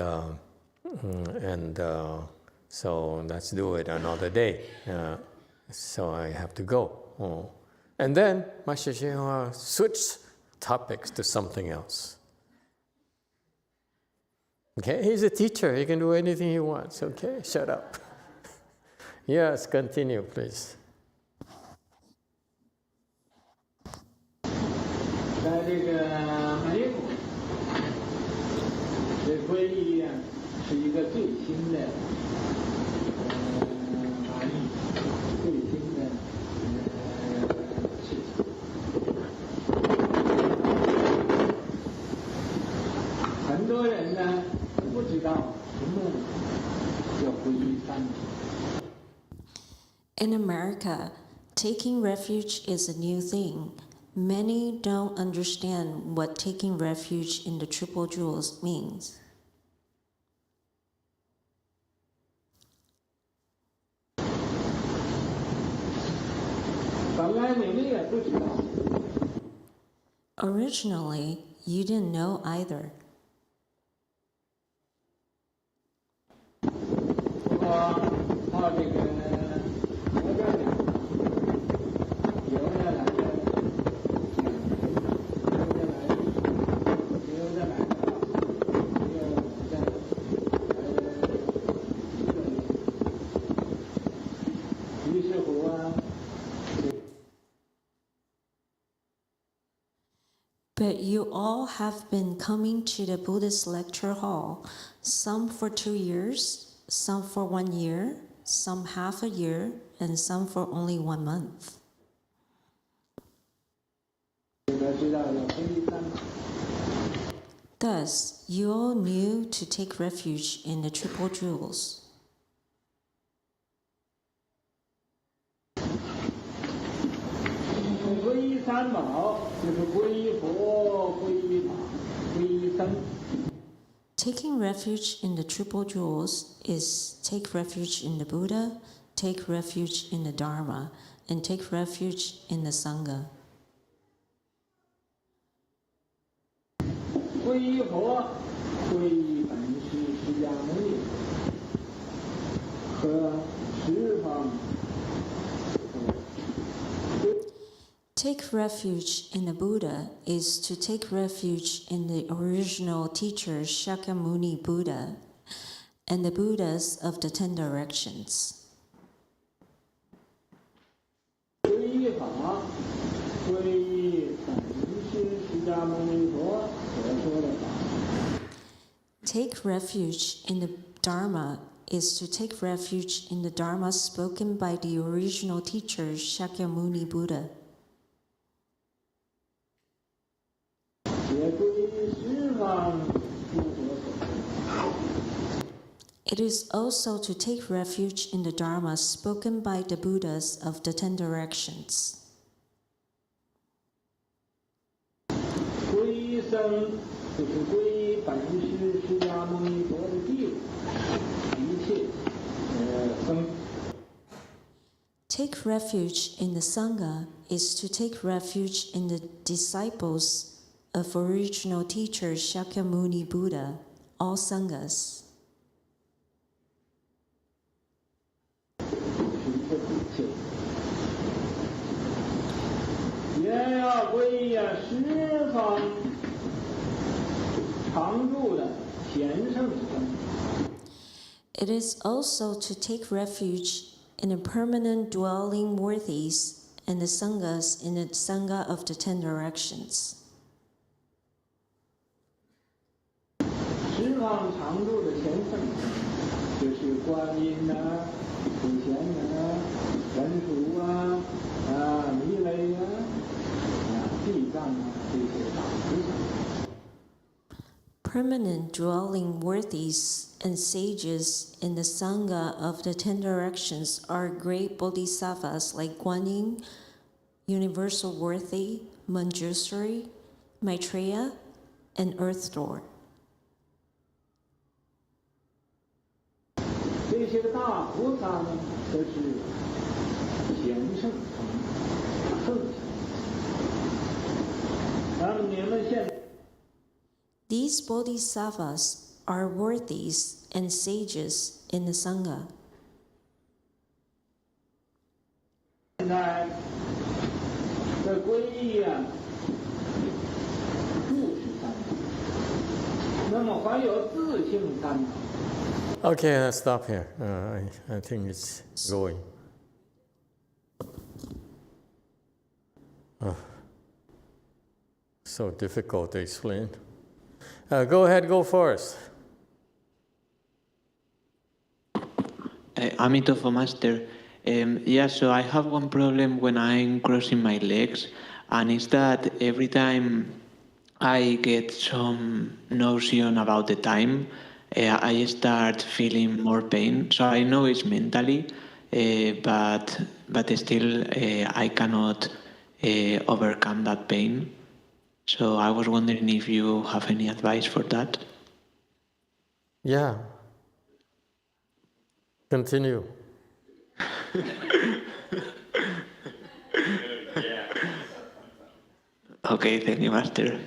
so let's do it another day. So I have to go. And then Master YongHua switched topics to something else. Okay, he's a teacher. He can do anything he wants. Okay, shut up. Yes, continue, please. 在这个美国，这皈依啊，是一个最新的法律，最新的事情。很多人呢不知道什么叫皈依三品。 In America, taking refuge is a new thing. Many don't understand what taking refuge in the Triple Jewels means. Originally, you didn't know either. But you all have been coming to the Buddhist lecture hall, some for 2 years, some for 1 year, some half a year, and some for only 1 month. Thus, you all knew to take refuge in the Triple Jewels. Taking refuge in the Triple Jewels is take refuge in the Buddha, take refuge in the Dharma, and take refuge in the Sangha. Take refuge in the Buddha is to take refuge in the original teacher Shakyamuni Buddha and the Buddhas of the 10 directions. Take refuge in the Dharma is to take refuge in the Dharma spoken by the original teacher Shakyamuni Buddha. It is also to take refuge in the Dharma spoken by the Buddhas of the 10 directions. Take refuge in the Sangha is to take refuge in the disciples of original teacher Shakyamuni Buddha, all Sanghas. It is also to take refuge in the permanent dwelling worthies and the Sanghas in the Sangha of the 10 directions. Permanent dwelling worthies and sages in the Sangha of the 10 directions are great bodhisattvas like Guan Yin, Universal Worthy, Manjusri, Maitreya, and Earth Door. These bodhisattvas are worthies and sages in the Sangha. Okay, let's stop here. I think it's going. So difficult to explain. Go ahead, go first. Emitofuo Master. Yeah, so I have one problem when I'm crossing my legs, and it's that every time I get some notion about the time, I start feeling more pain. So I know it's mentally, but still I cannot overcome that pain. So I was wondering if you have any advice for that. Yeah. Continue. Okay, thank you, Master.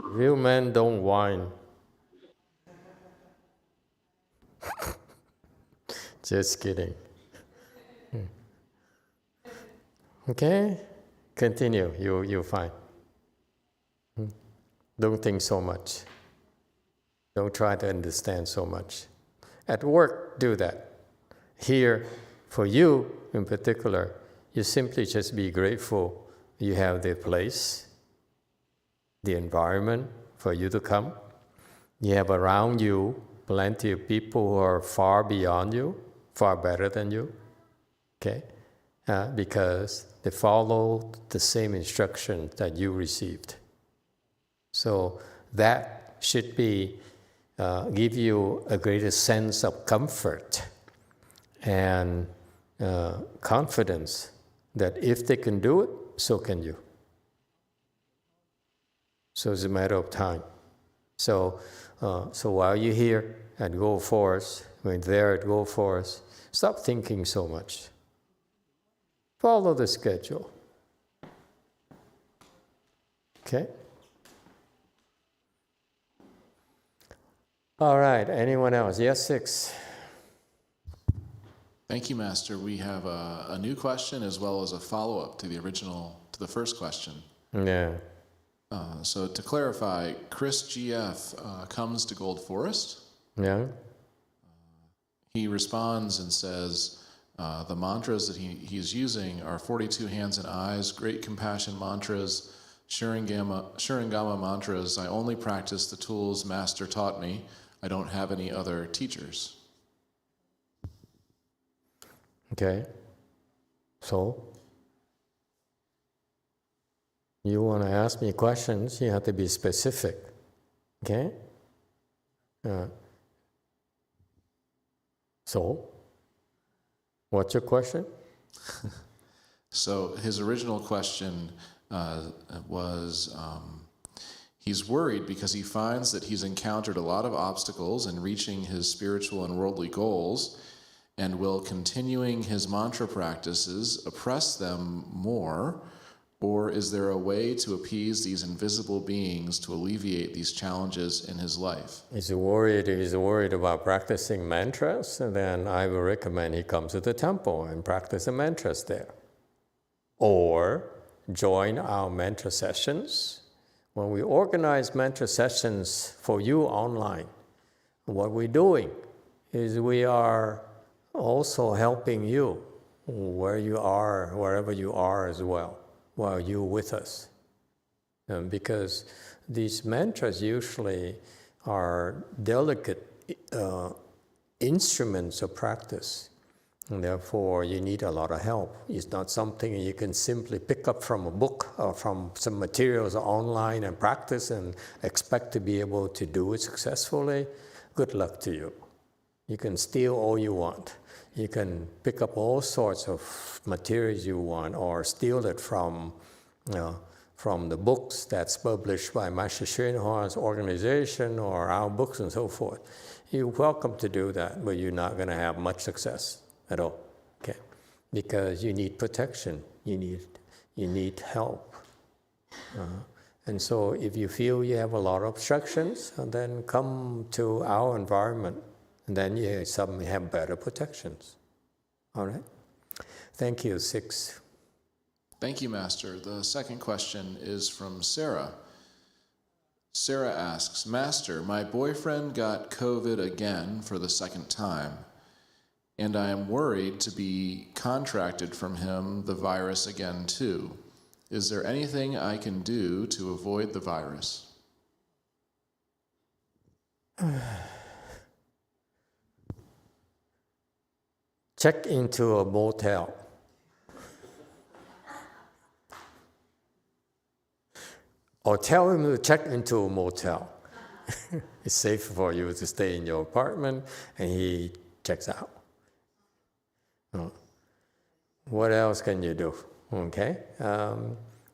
Real men don't whine. Just kidding. Okay, continue. You're fine. Don't think so much. Don't try to understand so much. At work, do that. Here, for you in particular, you simply just be grateful you have the place, the environment for you to come. You have around you plenty of people who are far beyond you, far better than you, okay? Because they follow the same instructions that you received. So that should be give you a greater sense of comfort and confidence that if they can do it, so can you. So it's a matter of time. So while you're here at Go Force, when there at Go Force, stop thinking so much. Follow the schedule. Okay? All right, anyone else? Yes, 6. Thank you, Master. We have a new question as well as a follow-up to the first question. Yeah. So to clarify, Chris GF comes to Gold Forest. Yeah. He responds and says, the mantras that he's using are 42 hands and eyes, great compassion mantras, Shurangama mantras. I only practice the tools Master taught me. I don't have any other teachers. Okay. So, you want to ask me questions, you have to be specific. Okay? So, what's your question? So his original question was, he's worried because he finds that he's encountered a lot of obstacles in reaching his spiritual and worldly goals, and will continuing his mantra practices oppress them more, or is there a way to appease these invisible beings to alleviate these challenges in his life? He's worried about practicing mantras, and then I will recommend he comes to the temple and practice the mantras there. Or join our mantra sessions. When we organize mantra sessions for you online, what we're doing is we are also helping you where you are, wherever you are as well, while you're with us. Because these mantras usually are delicate instruments of practice. And therefore, you need a lot of help. It's not something you can simply pick up from a book or from some materials online and practice and expect to be able to do it successfully. Good luck to you. You can steal all you want. You can pick up all sorts of materials you want or steal it from the books that's published by Master YongHua's organization or our books and so forth. You're welcome to do that, but you're not going to have much success at all, okay? Because you need protection, you need help. And so if you feel you have a lot of obstructions, then come to our environment, and then you suddenly have better protections. All right? Thank you, 6. Thank you, Master. The second question is from Sarah. Sarah asks, Master, my boyfriend got COVID again for the second time, and I am worried to be contracted from him the virus again too. Is there anything I can do to avoid the virus? Check into a motel. Or tell him to check into a motel. It's safe for you to stay in your apartment, and he checks out. What else can you do? Okay.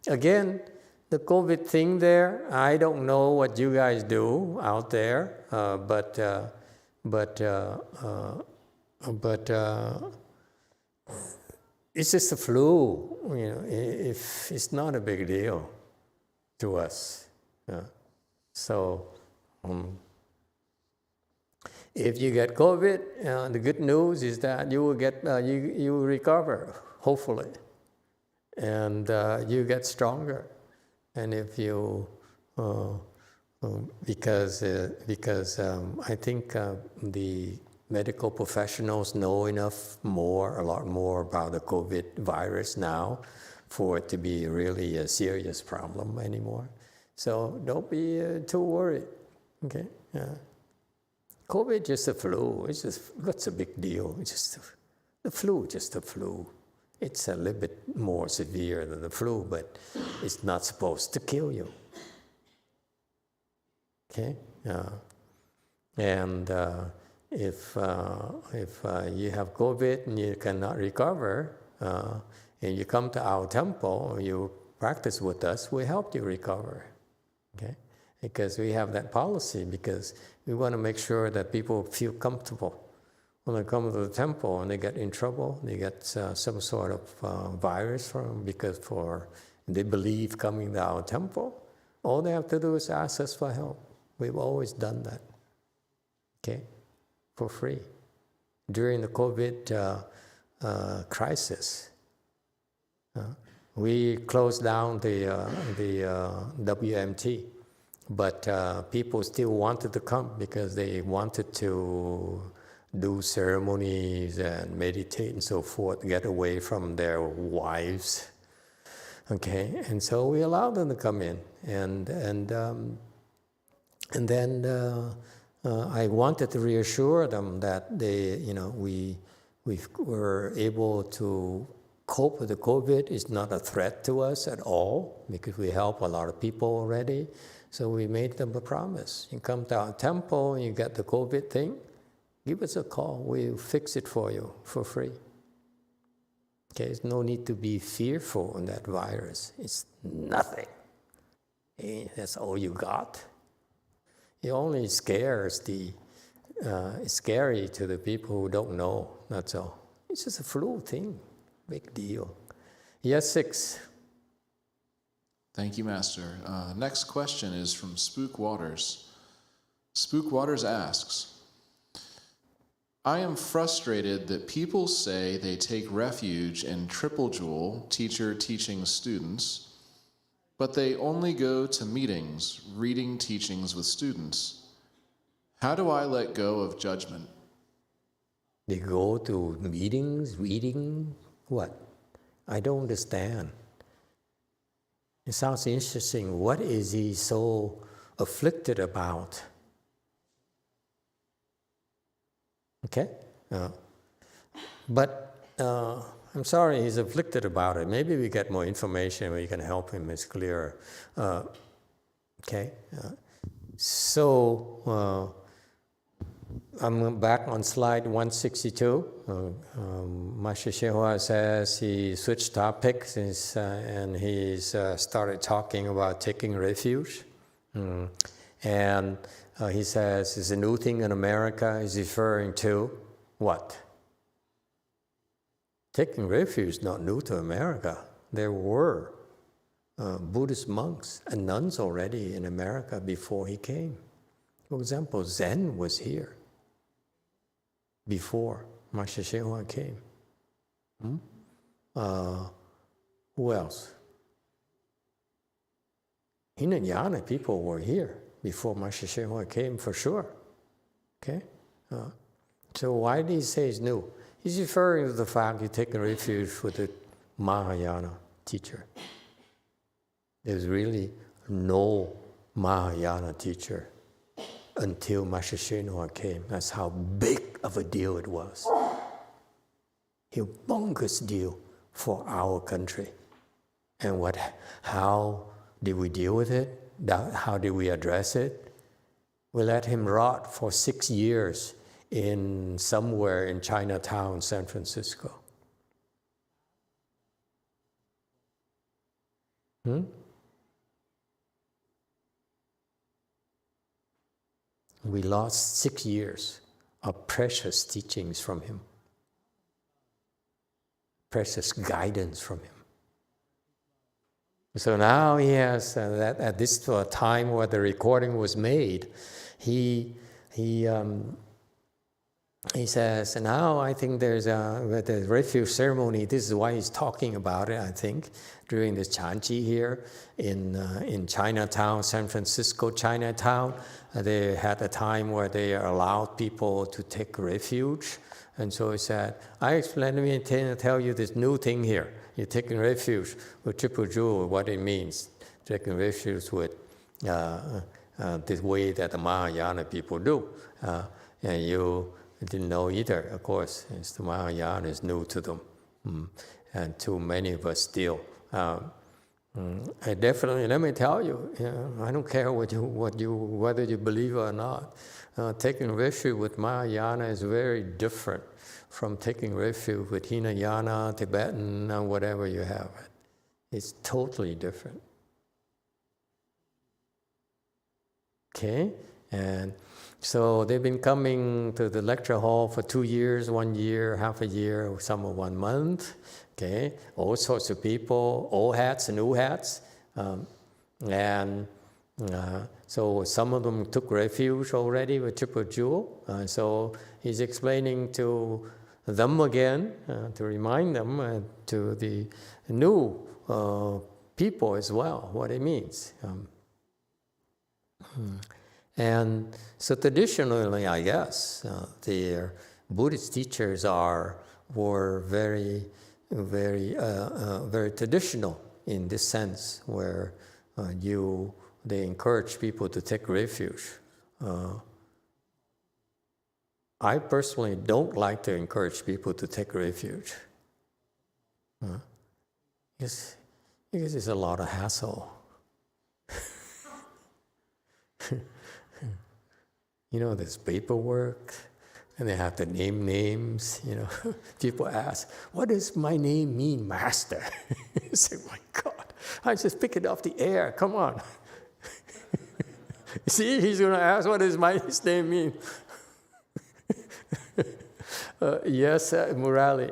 Again, the COVID thing there, I don't know what you guys do out there, but it's just a flu. If it's not a big deal to us. So if you get COVID, the good news is that you will get you will recover, hopefully, and you get stronger. And if you because I think the medical professionals know a lot more about the COVID virus now for it to be really a serious problem anymore. So don't be too worried, okay? COVID just a flu. It's just, what's a big deal? It's just the flu, just a flu. It's a little bit more severe than the flu, but it's not supposed to kill you. Okay? And if you have COVID and you cannot recover, and you come to our temple, you practice with us, we help you recover. Okay? Because we have that policy, because we want to make sure that people feel comfortable. When they come to the temple and they get in trouble, they get some sort of virus because they believe coming to our temple, all they have to do is ask us for help. We've always done that, okay, for free. During the COVID crisis, we closed down the WMT, but people still wanted to come because they wanted to do ceremonies and meditate and so forth, get away from their wives. Okay, and so we allowed them to come in, and then I wanted to reassure them that we were able to cope with the COVID. It's not a threat to us at all because we help a lot of people already. So we made them a promise: you come to our temple and you get the COVID thing, give us a call. We'll fix it for you for free. Okay, there's no need to be fearful in that virus. It's nothing. That's all you got. It only scares it's scary to the people who don't know, that's all. It's just a flu thing, big deal. Yes, 6. Thank you, Master. Next question is from Spook Waters. Spook Waters asks, I am frustrated that people say they take refuge in Triple Jewel, teacher teaching students, but they only go to meetings, reading teachings with students. How do I let go of judgment? They go to meetings, reading, what? I don't understand. It sounds interesting. What is he so afflicted about? Okay? But I'm sorry he's afflicted about it. Maybe we get more information, we can help him, it's clearer. Okay? So I'm back on slide 162. Master YongHua says he switched topics and he's started talking about taking refuge. And he says it's a new thing in America. He's referring to what? Taking refuge is not new to America. There were Buddhist monks and nuns already in America before he came. For example, Zen was here before Master YongHua came. Who else? Hinayana people were here before Master YongHua came, for sure. Okay? So why did he say it's new? He's referring to the fact he's taking refuge with the Mahayana teacher. There's really no Mahayana teacher until Master YongHua came. That's how big of a deal it was. Humongous deal for our country. And how did we deal with it? How did we address it? We let him rot for 6 years in somewhere in Chinatown, San Francisco. We lost 6 years of precious teachings from him. precious guidance from him. So now he has that at this time where the recording was made, he says, now I think there's the refuge ceremony. This is why he's talking about it, I think, during the Chanji here in Chinatown, San Francisco, Chinatown. They had a time where they allowed people to take refuge. And so he said, let me tell you this new thing here. You're taking refuge with Triple Jewel, what it means. Taking refuge with the way that the Mahayana people do. And you didn't know either, of course. It's the Mahayana is new to them. And to many of us still. I definitely, let me tell you, I don't care whether you believe it or not. Taking refuge with Mahayana is very different from taking refuge with Hinayana, Tibetan, and whatever you have. It's totally different. Okay? And so they've been coming to the lecture hall for 2 years, 1 year, half a year, some of 1 month. Okay? All sorts of people, old hats and new hats. So some of them took refuge already with Triple Jewel. So he's explaining to them again, to remind them, to the new people as well, what it means. And so traditionally, I guess, the Buddhist teachers were very traditional in this sense, where they encourage people to take refuge. I personally don't like to encourage people to take refuge. Because it's a lot of hassle. There's paperwork, and they have to name names. People ask, "What does my name mean, Master?" I say, "My God, I just pick it off the air. Come on." See, he's going to ask, "What does his name mean?" Yes, Murali,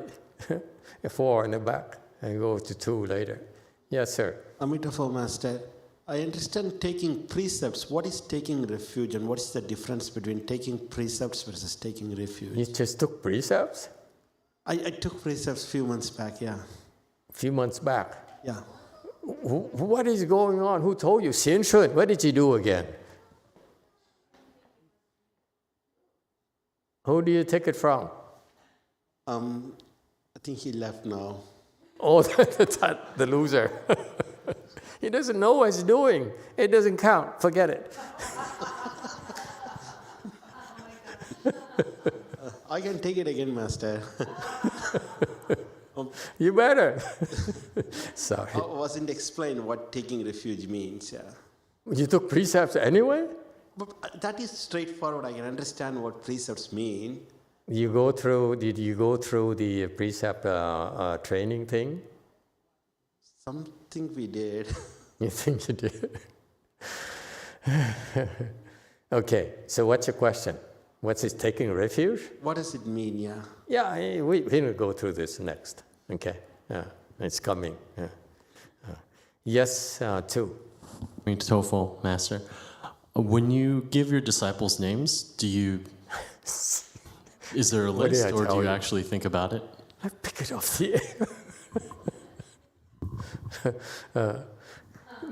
4 in the back, and go to 2 later. Yes, sir. Emitofuo, Master. I understand taking precepts. What is taking refuge, and what is the difference between taking precepts versus taking refuge? You just took precepts? I took precepts a few months back, yeah. A few months back? Yeah. What is going on? Who told you? Xianshun, what did you do again? Who do you take it from? I think he left now. Oh, the loser. He doesn't know what he's doing. It doesn't count. Forget it. I can take it again, Master. You better. Sorry. I wasn't explained what taking refuge means. Yeah. You took precepts anyway? But that is straightforward. I can understand what precepts mean. Did you go through the precept training thing? Something we did. You think you did? Okay, so what's your question? What's it, taking refuge? What does it mean, yeah? Yeah, we will go through this next, okay? Yeah, it's coming. Yeah. Yes, 2. Emitofuo, Master. When you give your disciples names, do you... Is there a list, or do you actually think about it? I pick it off the air.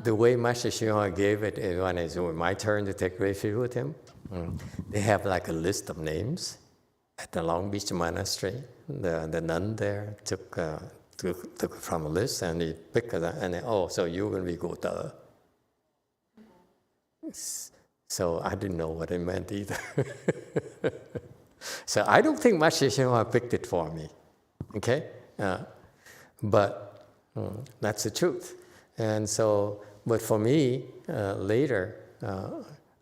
The way Master YongHua gave it is when it's my turn to take refuge with him. They have like a list of names at the Long Beach Monastery. The nun there took from a list, and he picked it, and so you're going to be Go Te. So I didn't know what it meant either. So I don't think Master YongHua picked it for me, okay? But that's the truth. And so, but for me, later,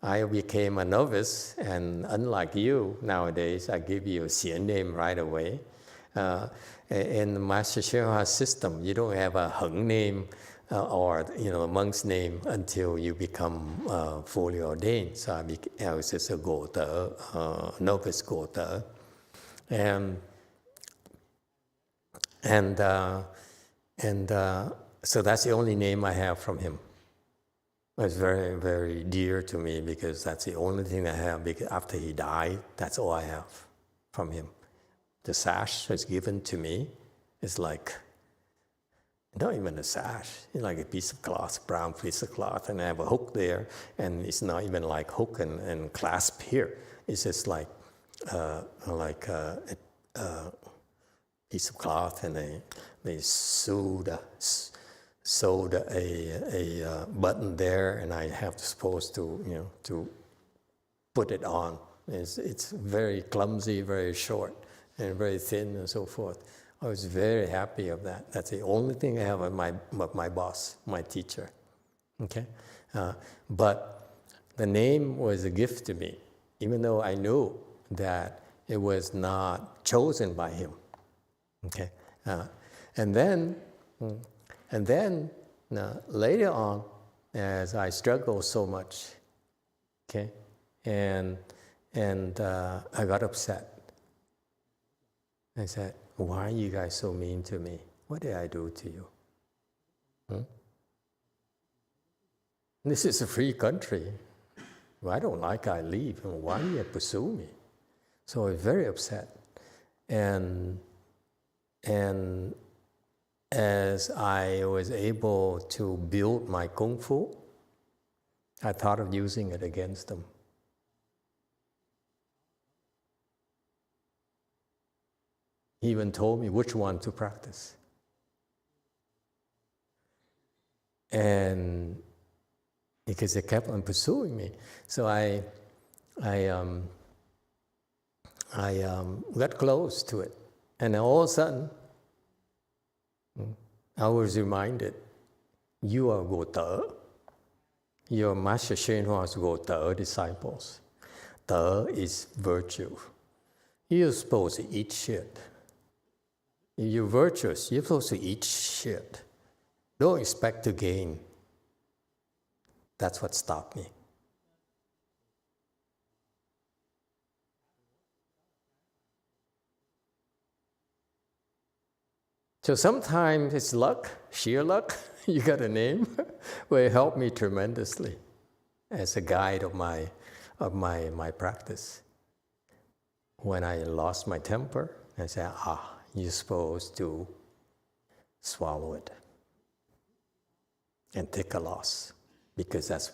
I became a novice, and unlike you nowadays, I give you a Xian name right away. In the Master YongHua system, you don't have a Heng name or a monk's name until you become fully ordained. So I was just a Go Te, novice Go Te. And And so that's the only name I have from him. It's very, very dear to me because that's the only thing I have. Because after he died, that's all I have from him. The sash that's given to me is like, not even a sash, it's like a piece of cloth, brown piece of cloth, and I have a hook there, and it's not even like hook and clasp here. It's just like a piece of cloth, and they sewed a button there, and I have supposed to to put it on. It's very clumsy, very short, and very thin, and so forth. I was very happy of that. That's the only thing I have of my boss, my teacher. Okay, but the name was a gift to me, even though I knew that it was not chosen by him. Okay, and then later on, as I struggled so much, okay, and I got upset. I said, "Why are you guys so mean to me? What did I do to you? This is a free country. If I don't like, I leave. Why do you pursue me?" So I was very upset. And as I was able to build my kung fu, I thought of using it against them. He even told me which one to practice. And because they kept on pursuing me. So I got close to it. And then all of a sudden, I was reminded, you are Go Te. Your Master Shenhua's Go Te disciples. Te is virtue. You're supposed to eat shit. If you're virtuous, you're supposed to eat shit. Don't expect to gain. That's what stopped me. So sometimes it's luck, sheer luck. You got a name, will help me tremendously as a guide of my practice. When I lost my temper, I said, you're supposed to swallow it and take a loss, because that's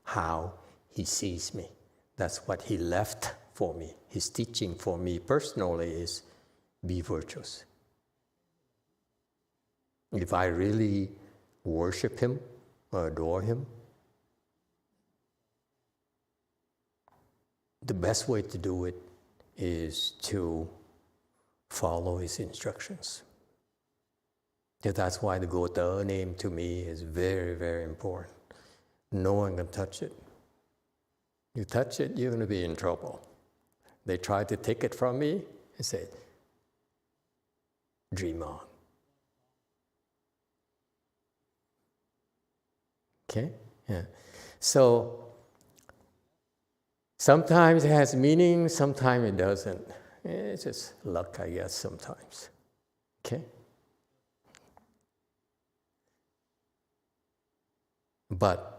how he sees me. That's what he left for me. His teaching for me personally is be virtuous. If I really worship him or adore him, the best way to do it is to follow his instructions. Yeah, that's why the Go Te name to me is very, very important. No one can touch it. You touch it, you're going to be in trouble. They try to take it from me and say, dream on. Okay? Yeah. So sometimes it has meaning, sometimes it doesn't. It's just luck, I guess, sometimes. Okay? But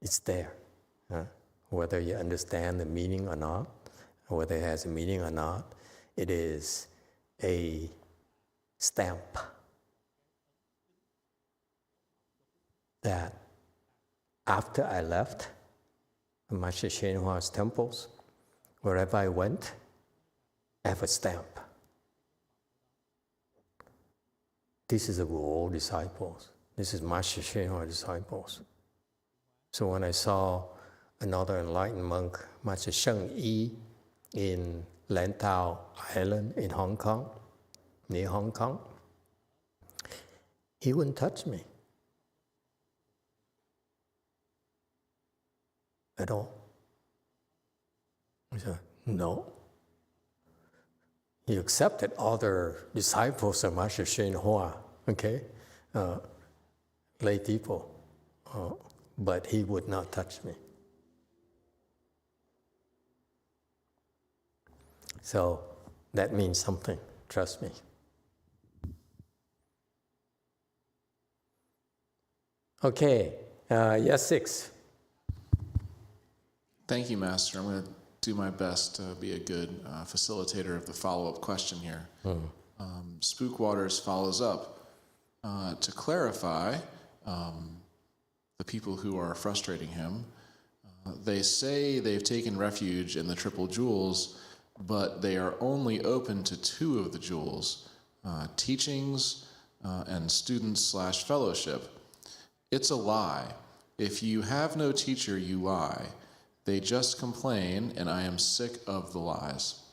it's there. Whether you understand the meaning or not, or whether it has a meaning or not, it is a stamp that after I left Master Shenhua's temples, wherever I went, I have a stamp. This is the Wu disciples. This is Master Shenhua disciples. So when I saw another enlightened monk, Master Sheng Yi, in Lantau Island in Hong Kong, near Hong Kong, he wouldn't touch me at all. I said, no. He accepted other disciples of Master Shenhua, okay, lay people, but he would not touch me. So that means something, trust me. Okay, yes, 6. Thank you, Master. I'm going to do my best to be a good facilitator of the follow-up question here. Spook Waters follows up to clarify the people who are frustrating him. They say they've taken refuge in the triple jewels, but they are only open to 2 of the jewels, teachings and students/fellowship. It's a lie. If you have no teacher, you lie. They just complain, and I am sick of the lies.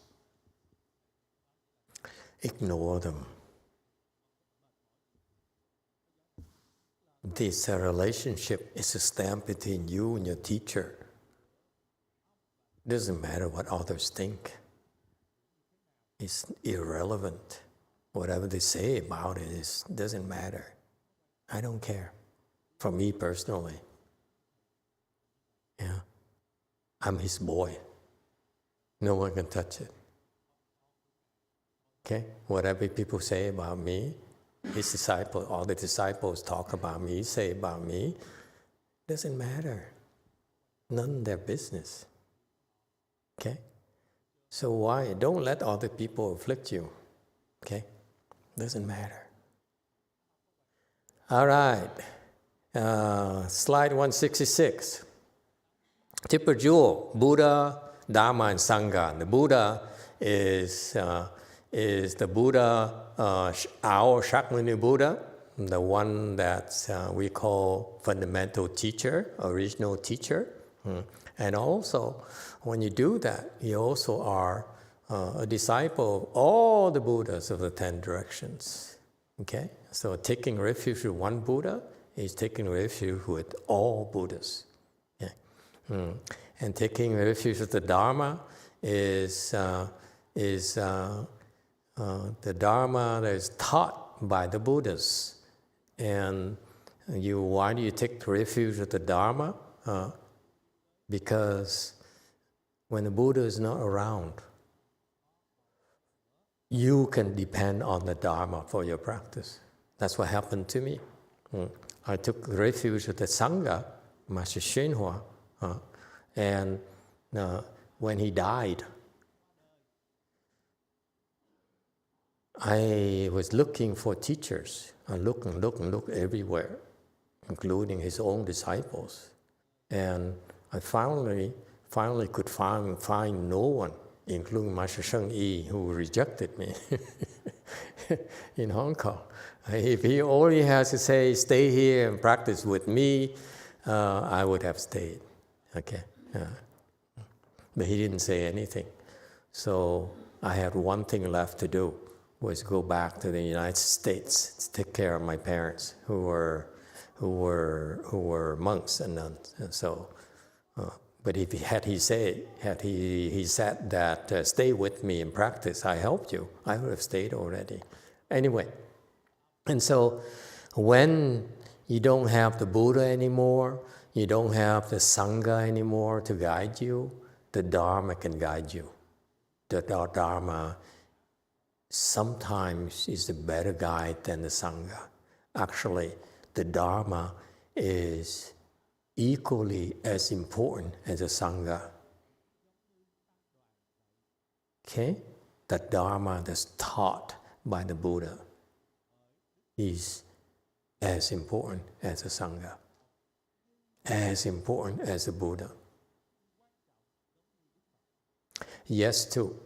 Ignore them. This relationship is a stamp between you and your teacher. Doesn't matter what others think. It's irrelevant. Whatever they say about it doesn't matter. I don't care. For me personally. Yeah. I'm his boy. No one can touch it. Okay? Whatever people say about me, his disciples, all the disciples talk about me, say about me, doesn't matter. None of their business. Okay? So why? Don't let other people afflict you. Okay? Doesn't matter. All right. Slide 166. Triple jewel, Buddha, Dharma, and Sangha. The Buddha is the Buddha, our Shakyamuni Buddha, the one that we call fundamental teacher, original teacher. And also, when you do that, you also are a disciple of all the Buddhas of the 10 directions. Okay? So taking refuge with one Buddha is taking refuge with all Buddhas. Okay? And taking refuge with the Dharma is the Dharma that is taught by the Buddhas. And why do you take refuge with the Dharma? Because when the Buddha is not around, you can depend on the Dharma for your practice. That's what happened to me. I took refuge with the Sangha, Master YongHua, and when he died, I was looking for teachers. I looked everywhere, including his own disciples. And I finally could find no one, including Master Sheng Yi, who rejected me in Hong Kong. If he only has to say, stay here and practice with me, I would have stayed. Okay. But he didn't say anything. So I had one thing left to do, was go back to the United States to take care of my parents, who were monks and nuns. And so, but if he said that stay with me and practice, I helped you, I would have stayed already. Anyway, and so when you don't have the Buddha anymore, you don't have the Sangha anymore to guide you, the Dharma can guide you. The Dharma sometimes is a better guide than the Sangha. Actually, the Dharma is equally as important as the Sangha. Okay? The Dharma that's taught by the Buddha is as important as the Sangha, as important as the Buddha. Yes, too.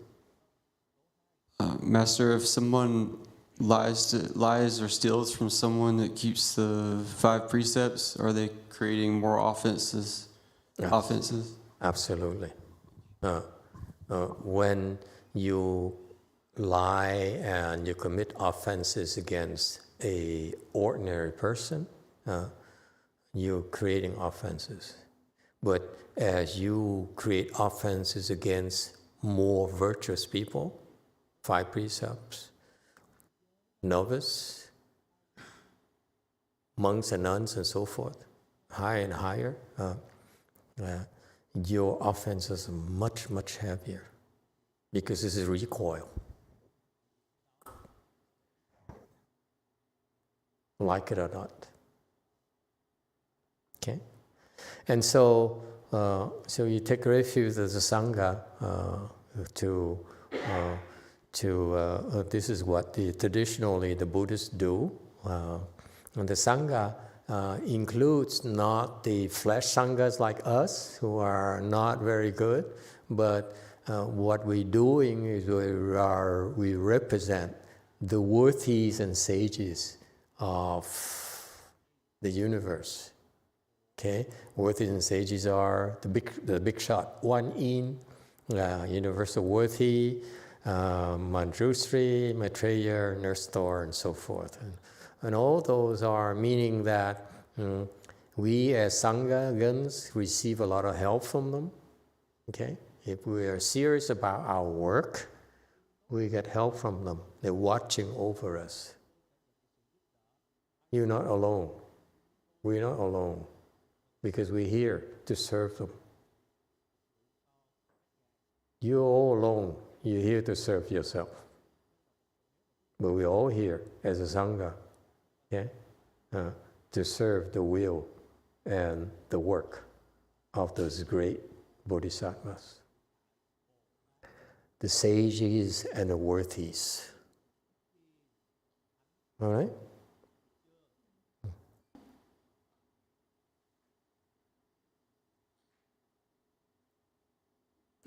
Master, if someone lies or steals from someone that keeps the 5 precepts, are they creating more offenses? Absolutely. When you lie and you commit offenses against an ordinary person, you're creating offenses. But as you create offenses against more virtuous people, 5 precepts, novice, monks and nuns and so forth, higher and higher, your offenses are much, much heavier because this is recoil. Like it or not. Okay? And so you take refuge as a Sangha this is what traditionally the Buddhists do. And the Sangha includes not the flesh Sanghas like us, who are not very good, but what we're doing is we represent the worthies and sages of the universe. Okay, worthies and sages are the big shot. One in universal worthy, Manjushri, Maitreya, Nurse Thor, and so forth. And all those are meaning that we as Sanghagans receive a lot of help from them. Okay, if we are serious about our work, we get help from them. They're watching over us. You're not alone. We're not alone, because we're here to serve them. You're all alone. You're here to serve yourself. But we're all here as a Sangha, okay? To serve the will and the work of those great bodhisattvas, the sages and the worthies. All right?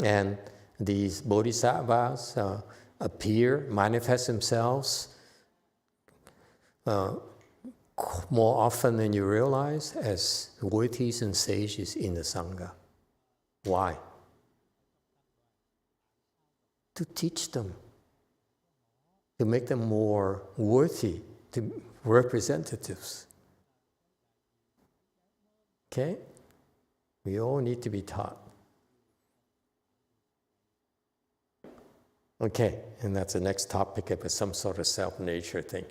And these bodhisattvas manifest themselves more often than you realize as worthies and sages in the Sangha. Why? To teach them, to make them more worthy, to representatives. Okay? We all need to be taught. Okay, and that's the next topic of some sort of self-nature thing.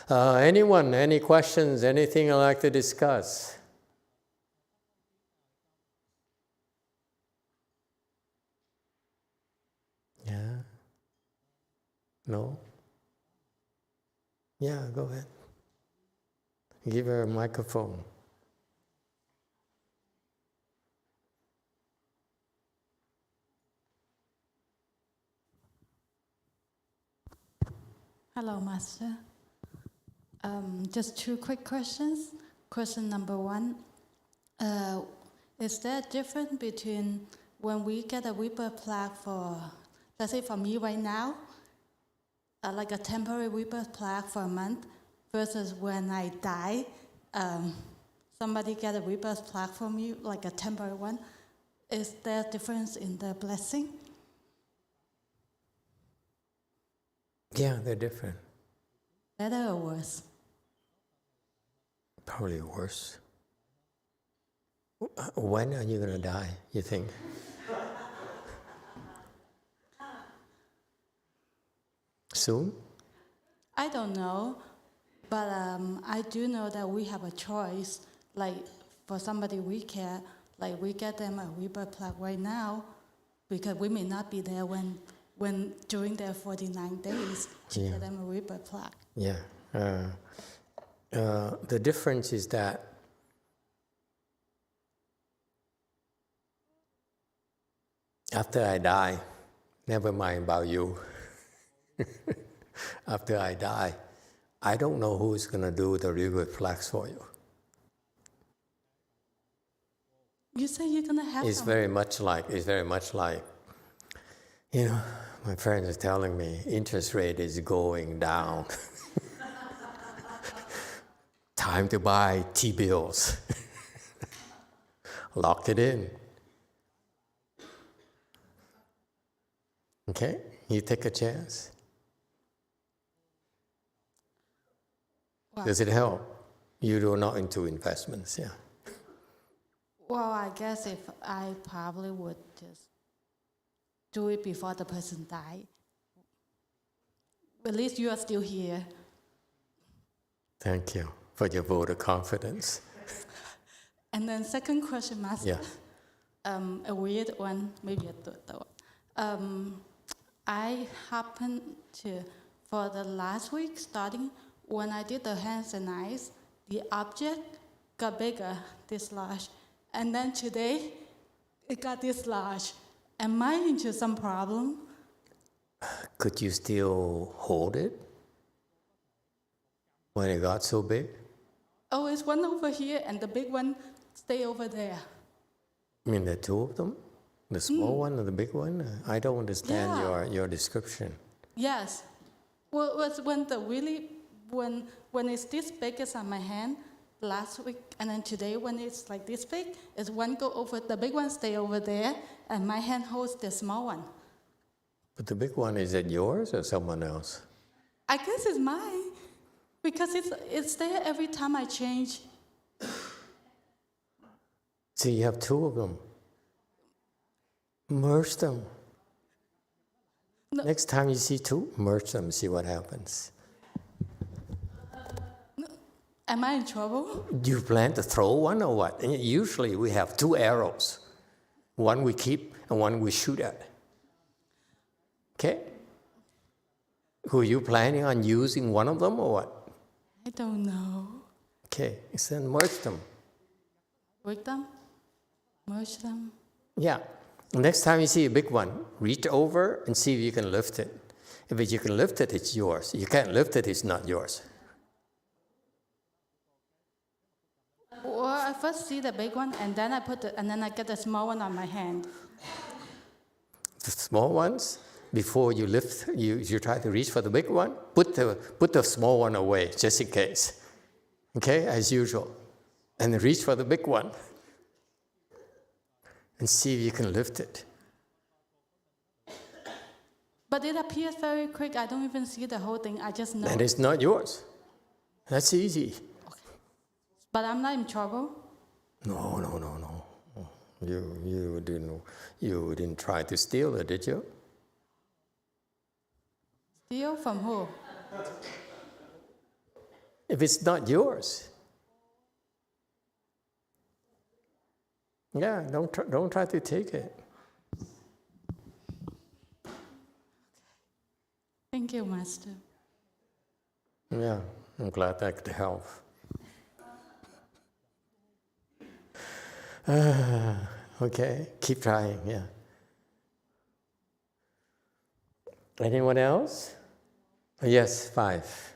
Anyone, any questions, anything I'd like to discuss? Yeah? No? Yeah, go ahead. Give her a microphone. Hello, Master. Just two quick questions. Question number one, is there a difference between when we get a rebirth plaque for, let's say for me right now, like a temporary rebirth plaque for a month, versus when I die, somebody get a rebirth plaque for me, like a temporary one? Is there a difference in the blessing? Yeah, they're different. Better or worse? Probably worse. When are you going to die, you think? Soon? I don't know, but I do know that we have a choice. Like for somebody we care, like we get them a rebirth plaque right now, because we may not be there when during their 49 days to get them a rebirth plaque. Yeah. The difference is that after I die, never mind about you. After I die, I don't know who's going to do the rebirth plaques for you. You say you're going to have It's very much like, you know, my friend is telling me interest rate is going down. Time to buy T-bills. Lock it in. Okay? You take a chance. Well, does it help? You are not into investments, yeah. Well, I guess if I probably would just do it before the person died. At least you are still here. Thank you for your vote of confidence. And then second question, Master. Yeah. A weird one, maybe a third one. I happened to, for the last week, starting when I did the hands and eyes, the object got bigger, this large. And then today, it got this large. Am I into some problem? Could you still hold it when it got so big? Oh, it's one over here, and the big one stay over there. I mean, the two of them? The small one and the big one? I don't understand your description. Yes. Well, it was when it's this big as on my hand last week, and then today when it's like this big, is one go over, the big one stay over there, and my hand holds the small one. But the big one, is it yours or someone else? I guess it's mine, because it's there every time I change. So you have two of them. Merge them. No. Next time you see two, merge them, see what happens. Am I in trouble? Do you plan to throw one or what? And usually we have two arrows. One we keep and one we shoot at. Okay? Were you planning on using one of them or what? I don't know. Okay, then merge them. Break them? Merge them? Yeah. Next time you see a big one, reach over and see if you can lift it. If you can lift it, it's yours. You can't lift it, it's not yours. Well, I first see the big one, and then I get the small one on my hand. The small ones, before you lift, you try to reach for the big one, put the small one away, just in case. Okay, as usual. And reach for the big one. And see if you can lift it. But it appears very quick. I don't even see the whole thing. I just know. And it's not yours. That's easy. But I'm not in trouble. No. You didn't try to steal it, did you? Steal from who? If it's not yours. Yeah, don't try to take it. Thank you, Master. Yeah, I'm glad I could help. Okay, keep trying, yeah. Anyone else? Yes, 5.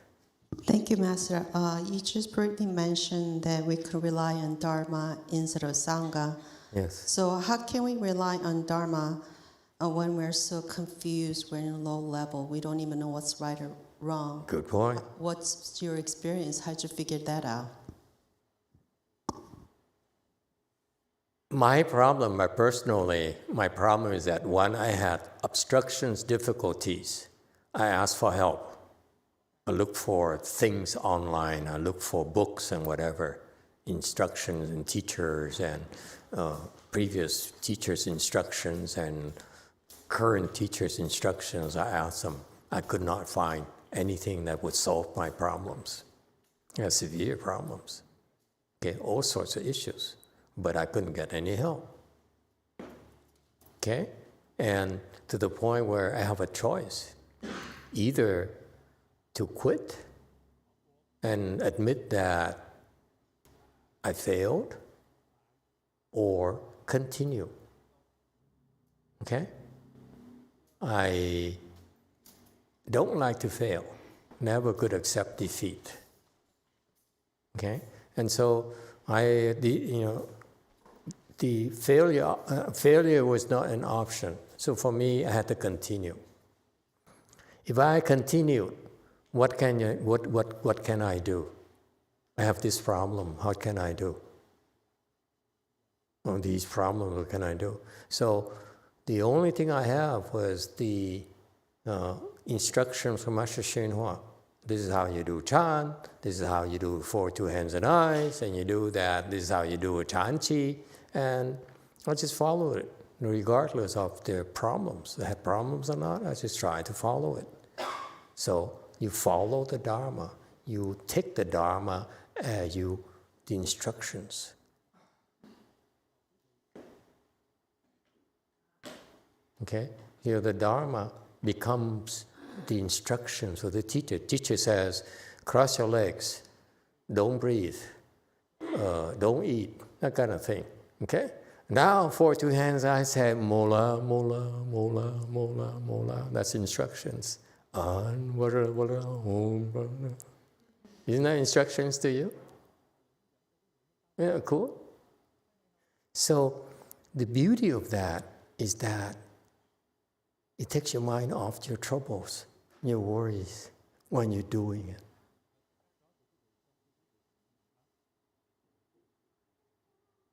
Thank you, Master. You just briefly mentioned that we could rely on Dharma instead of Sangha. Yes. So how can we rely on Dharma when we're so confused, we're in a low level, we don't even know what's right or wrong? Good point. What's your experience? How'd you figure that out? My problem is that one, I had obstructions, difficulties. I asked for help. I look for things online. I look for books and whatever, instructions and teachers and previous teachers' instructions and current teachers' instructions. I asked them. I could not find anything that would solve my problems. I had severe problems. Okay, all sorts of issues, but I couldn't get any help. Okay, and to the point where I have a choice, either to quit and admit that I failed, or continue. Okay? I don't like to fail. Never could accept defeat. Okay? And so the failure was not an option. So for me, I had to continue. If I continue, what can I do? I have this problem. What can I do? Oh, these problems. What can I do? So the only thing I have was the instructions from Master YongHua. This is how you do Chan. This is how you do 4 2 hands and eyes, and you do that. This is how you do a Chan Chi, and I just follow it, regardless of their problems. They had problems or not. I just try to follow it. So you follow the Dharma. You take the Dharma as the instructions. Okay? Here the Dharma becomes the instructions of the teacher. Teacher says, cross your legs, don't breathe, don't eat, that kind of thing. Okay? Now, for two hands, I say, mola, mola, mola, mola, mola. That's instructions. Isn't that instructions to you? Yeah, cool. So the beauty of that is that it takes your mind off your troubles, your worries when you're doing it.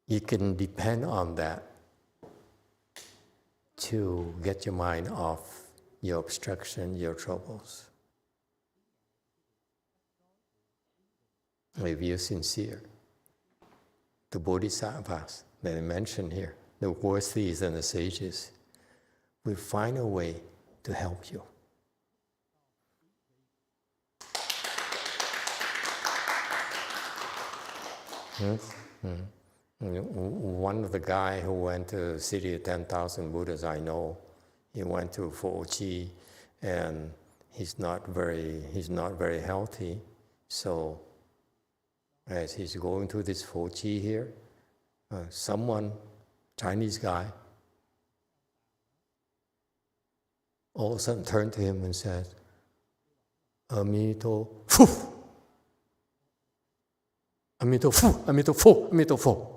You can depend on that to get your mind off your obstruction, your troubles. If you're sincere. The bodhisattvas that I mentioned here, the worthies and the sages, will find a way to help you. One of the guy who went to the city of 10,000 Buddhas I know, he went to Fuji, and he's not very healthy. So as he's going to this Fuji here, someone, Chinese guy, all of a sudden turned to him and said, Emitofuo, Emitofuo, Emitofuo, Emitofuo.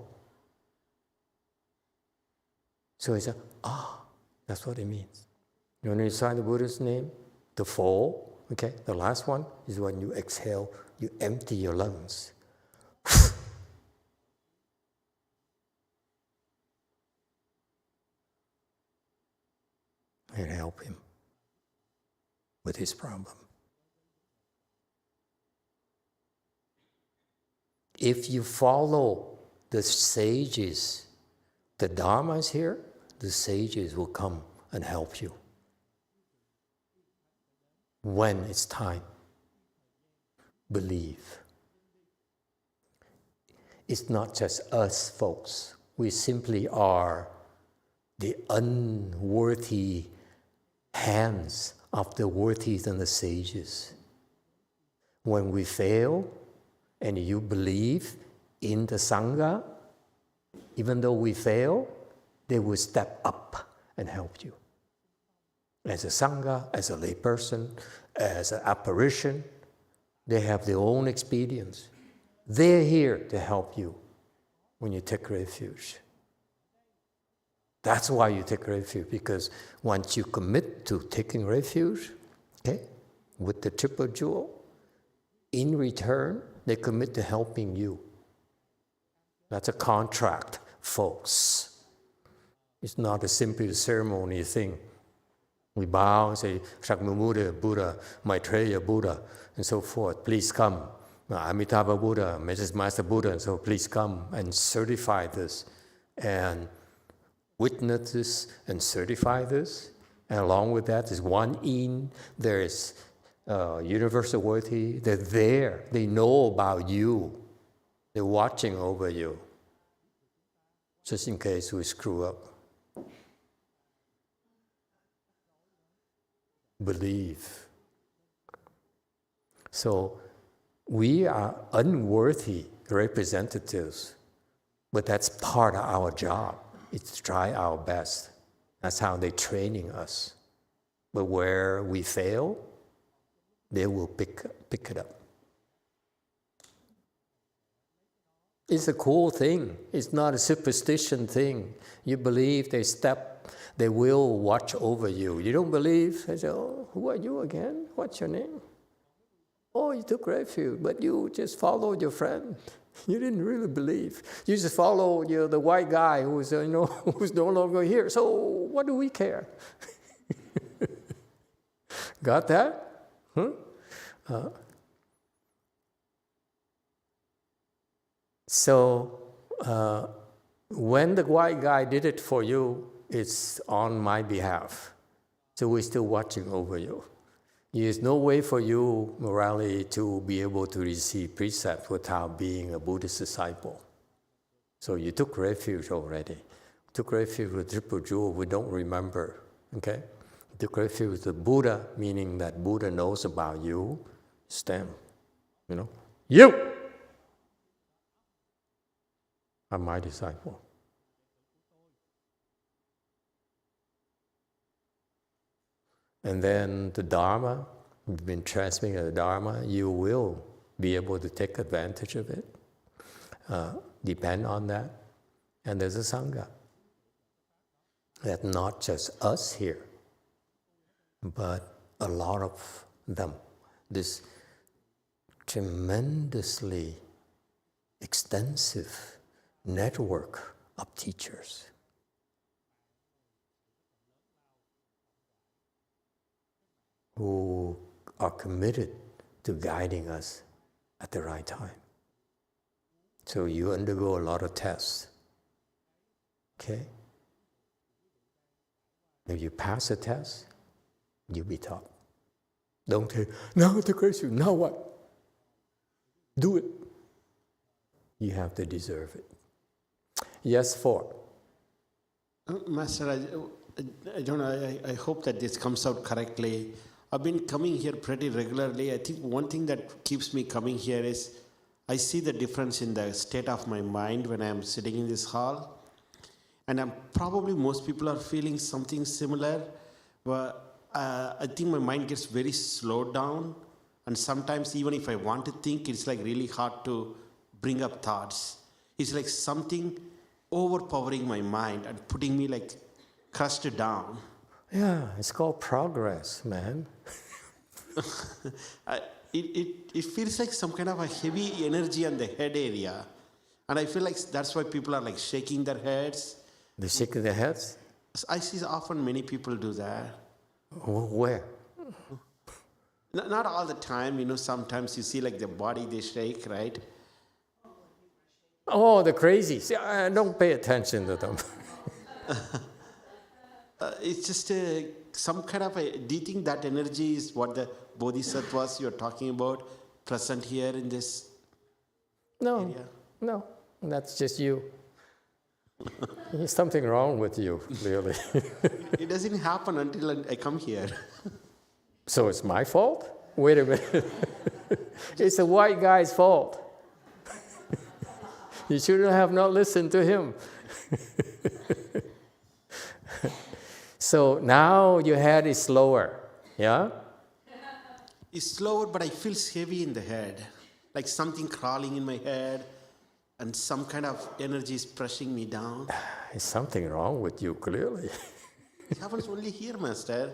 So he said, that's what it means. When you recite the Buddha's name, the four, okay, the last one is when you exhale, you empty your lungs. And help him with his problem. If you follow the sages, the Dharma is here, the sages will come and help you when it's time. Believe. It's not just us, folks. We simply are the unworthy hands of the worthies and the sages. When we fail and you believe in the Sangha, even though we fail, they will step up and help you. As a Sangha, as a layperson, as an apparition, they have their own experience. They're here to help you when you take refuge. That's why you take refuge, because once you commit to taking refuge, okay, with the triple jewel, in return, they commit to helping you. That's a contract, folks. It's not a simple ceremony thing. We bow and say, Shakyamuni Buddha, Maitreya Buddha, and so forth. Please come. Amitabha Buddha, Mrs. Master Buddha, and so please come and certify this. And witness this and certify this. And along with that is one in, there is universal worthy. They're there. They know about you. They're watching over you. Just in case we screw up. Believe. So we are unworthy representatives, but that's part of our job. It's to try our best. That's how they're training us. But where we fail, they will pick it up. It's a cool thing. It's not a superstition thing. You believe they will watch over you. You don't believe? They say, oh, who are you again? What's your name? Oh, you took refuge, but you just followed your friend. You didn't really believe. You just followed the white guy who's who's no longer here. So what do we care? Got that? Huh? So when the white guy did it for you, it's on my behalf. So we're still watching over you. There's no way for you, morally, to be able to receive precepts without being a Buddhist disciple. So you took refuge already. Took refuge with Triple Jewel, we don't remember, okay? Took refuge with the Buddha, meaning that Buddha knows about you. Stamp, you. are my disciple. And then the Dharma, you've been transmitting the Dharma, you will be able to take advantage of it. Depend on that. And there's a Sangha. That's not just us here, but a lot of them. This tremendously extensive network of teachers. Who are committed to guiding us at the right time. So you undergo a lot of tests. Okay? If you pass a test, you'll be taught. Don't say, now the question, now what? Do it. You have to deserve it. Yes, 4. Master, I don't know, I hope that this comes out correctly. I've been coming here pretty regularly. I think one thing that keeps me coming here is I see the difference in the state of my mind when I'm sitting in this hall. And probably most people are feeling something similar. But I think my mind gets very slowed down. And sometimes even if I want to think, it's like really hard to bring up thoughts. It's like something overpowering my mind and putting me like crushed down. Yeah, it's called progress, man. It feels like some kind of a heavy energy on the head area. And I feel like that's why people are like shaking their heads. They shake their heads? I see often many people do that. Where? Not all the time, you know, sometimes you see like the body, they shake, right? Oh, the crazies. Don't pay attention to them. It's just some kind of do you think that energy is what the bodhisattvas you're talking about present here in this area? No, that's just you. There's something wrong with you, really. It doesn't happen until I come here. So it's my fault? Wait a minute. It's the white guy's fault. You shouldn't have not listened to him. So now your head is slower, yeah? It's slower, but I feel heavy in the head. Like something crawling in my head and some kind of energy is pressing me down. There's something wrong with you, clearly. It happens only here, Master.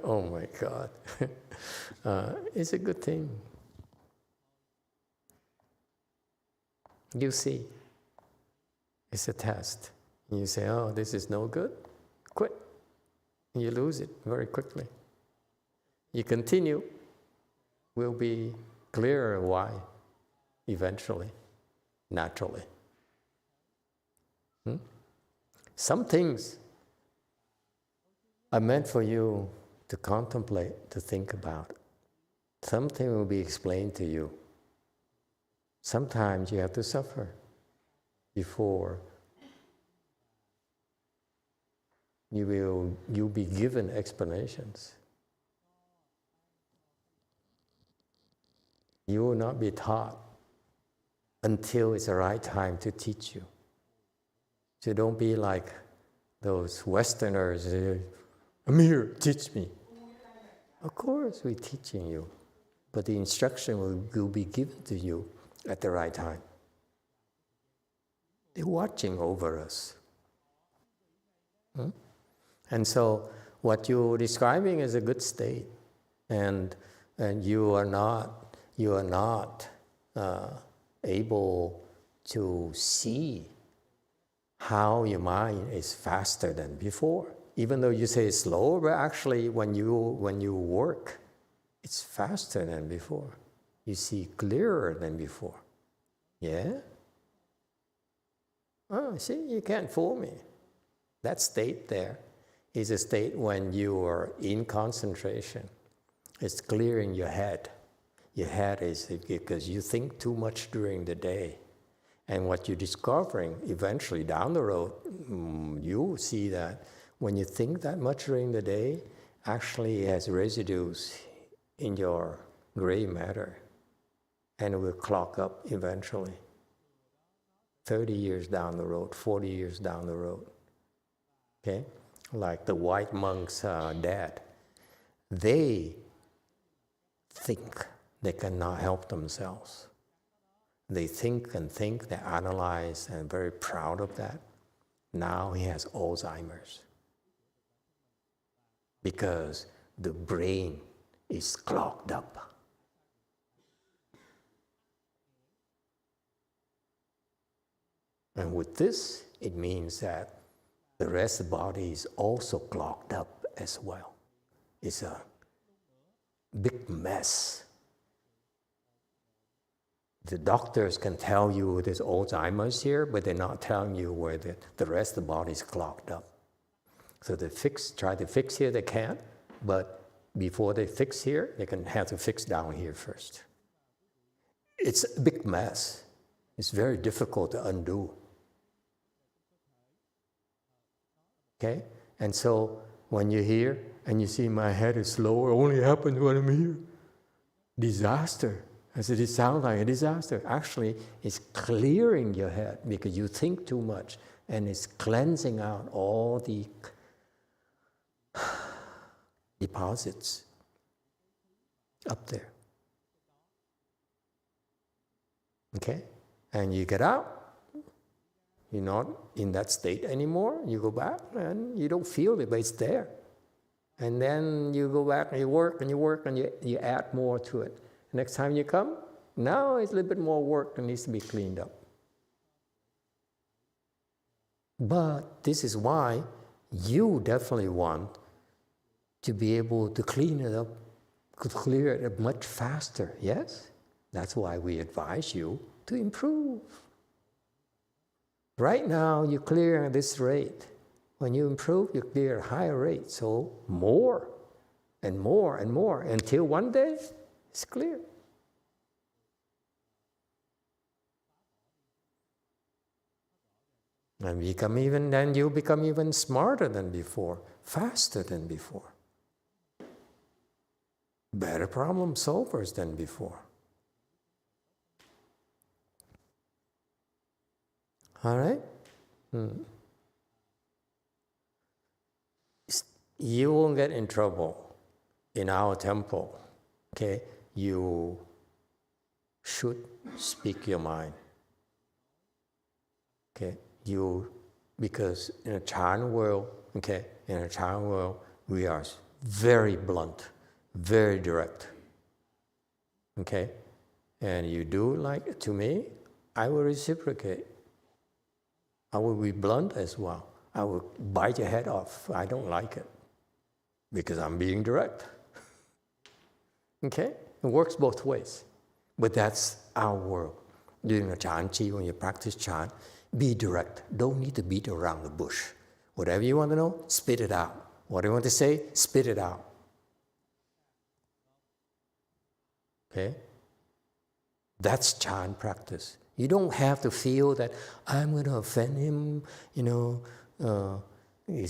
Oh my God. It's a good thing. You see, it's a test. You say, oh, this is no good, quit. You lose it very quickly. You continue, will be clearer why, eventually, naturally. Some things are meant for you to contemplate, to think about. Something will be explained to you. Sometimes you have to suffer before you'll be given explanations. You will not be taught until it's the right time to teach you. So don't be like those Westerners, Amir, teach me. Of course we're teaching you, but the instruction will be given to you at the right time. They're watching over us. And so what you're describing is a good state, and you are not able to see how your mind is faster than before. Even though you say it's slower, but actually when you work, it's faster than before. You see clearer than before. Yeah? Oh, see, you can't fool me. That state there is a state when you are in concentration. It's clearing your head. Your head is because you think too much during the day. And what you're discovering eventually down the road, you see that when you think that much during the day, actually it has residues in your gray matter. And it will clog up eventually. 30 years down the road, 40 years down the road. Okay? Like the white monk's dad. They think they cannot help themselves. They think and think, they analyze, and very proud of that. Now he has Alzheimer's. Because the brain is clogged up. And with this, it means that the rest of the body is also clogged up as well. It's a big mess. The doctors can tell you there's Alzheimer's here, but they're not telling you where the rest of the body is clogged up. So they try to fix here, they can't, but before they fix here, they can have to fix down here first. It's a big mess. It's very difficult to undo. Okay? And so when you're here and you see my head is slow, it only happens when I'm here. Disaster. I said, it sounds like a disaster. Actually, it's clearing your head because you think too much, and it's cleansing out all the deposits up there. Okay? And you get out, you're not in that state anymore, you go back and you don't feel it, but it's there. And then you go back and you work and you work and you add more to it. Next time you come, now it's a little bit more work that needs to be cleaned up. But this is why you definitely want to be able to clean it up, to clear it up much faster, yes? That's why we advise you to improve. Right now, you clear at this rate. When you improve, you clear at a higher rate, so more and more and more, until one day, it's clear. And then you become even smarter than before, faster than before. Better problem solvers than before. All right? You won't get in trouble in our temple. Okay? You should speak your mind. Okay? Because in a Chan world, okay, in a Chan world, we are very blunt, very direct. Okay? And you do like to me, I will reciprocate. I will be blunt as well. I will bite your head off. I don't like it because I'm being direct. Okay? It works both ways. But that's our world. During a Chan Chi, when you practice Chan, be direct. Don't need to beat around the bush. Whatever you want to know, spit it out. What you want to say, spit it out. Okay? That's Chan practice. You don't have to feel that I'm going to offend him,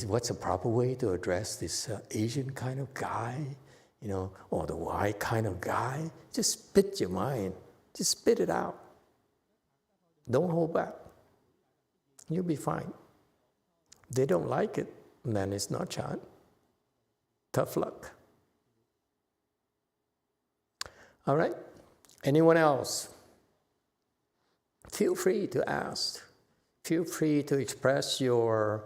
what's the proper way to address this Asian kind of guy, or the white kind of guy. Just spit your mind. Just spit it out. Don't hold back. You'll be fine. They don't like it, then it's not Chan. Tough luck. All right? Anyone else? Feel free to ask. Feel free to express your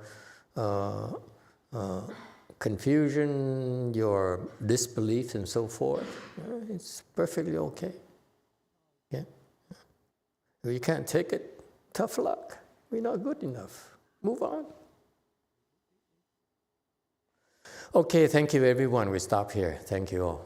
confusion, your disbelief, and so forth. It's perfectly okay. Yeah? If you can't take it, tough luck. We're not good enough. Move on. Okay, thank you everyone. We stop here. Thank you all.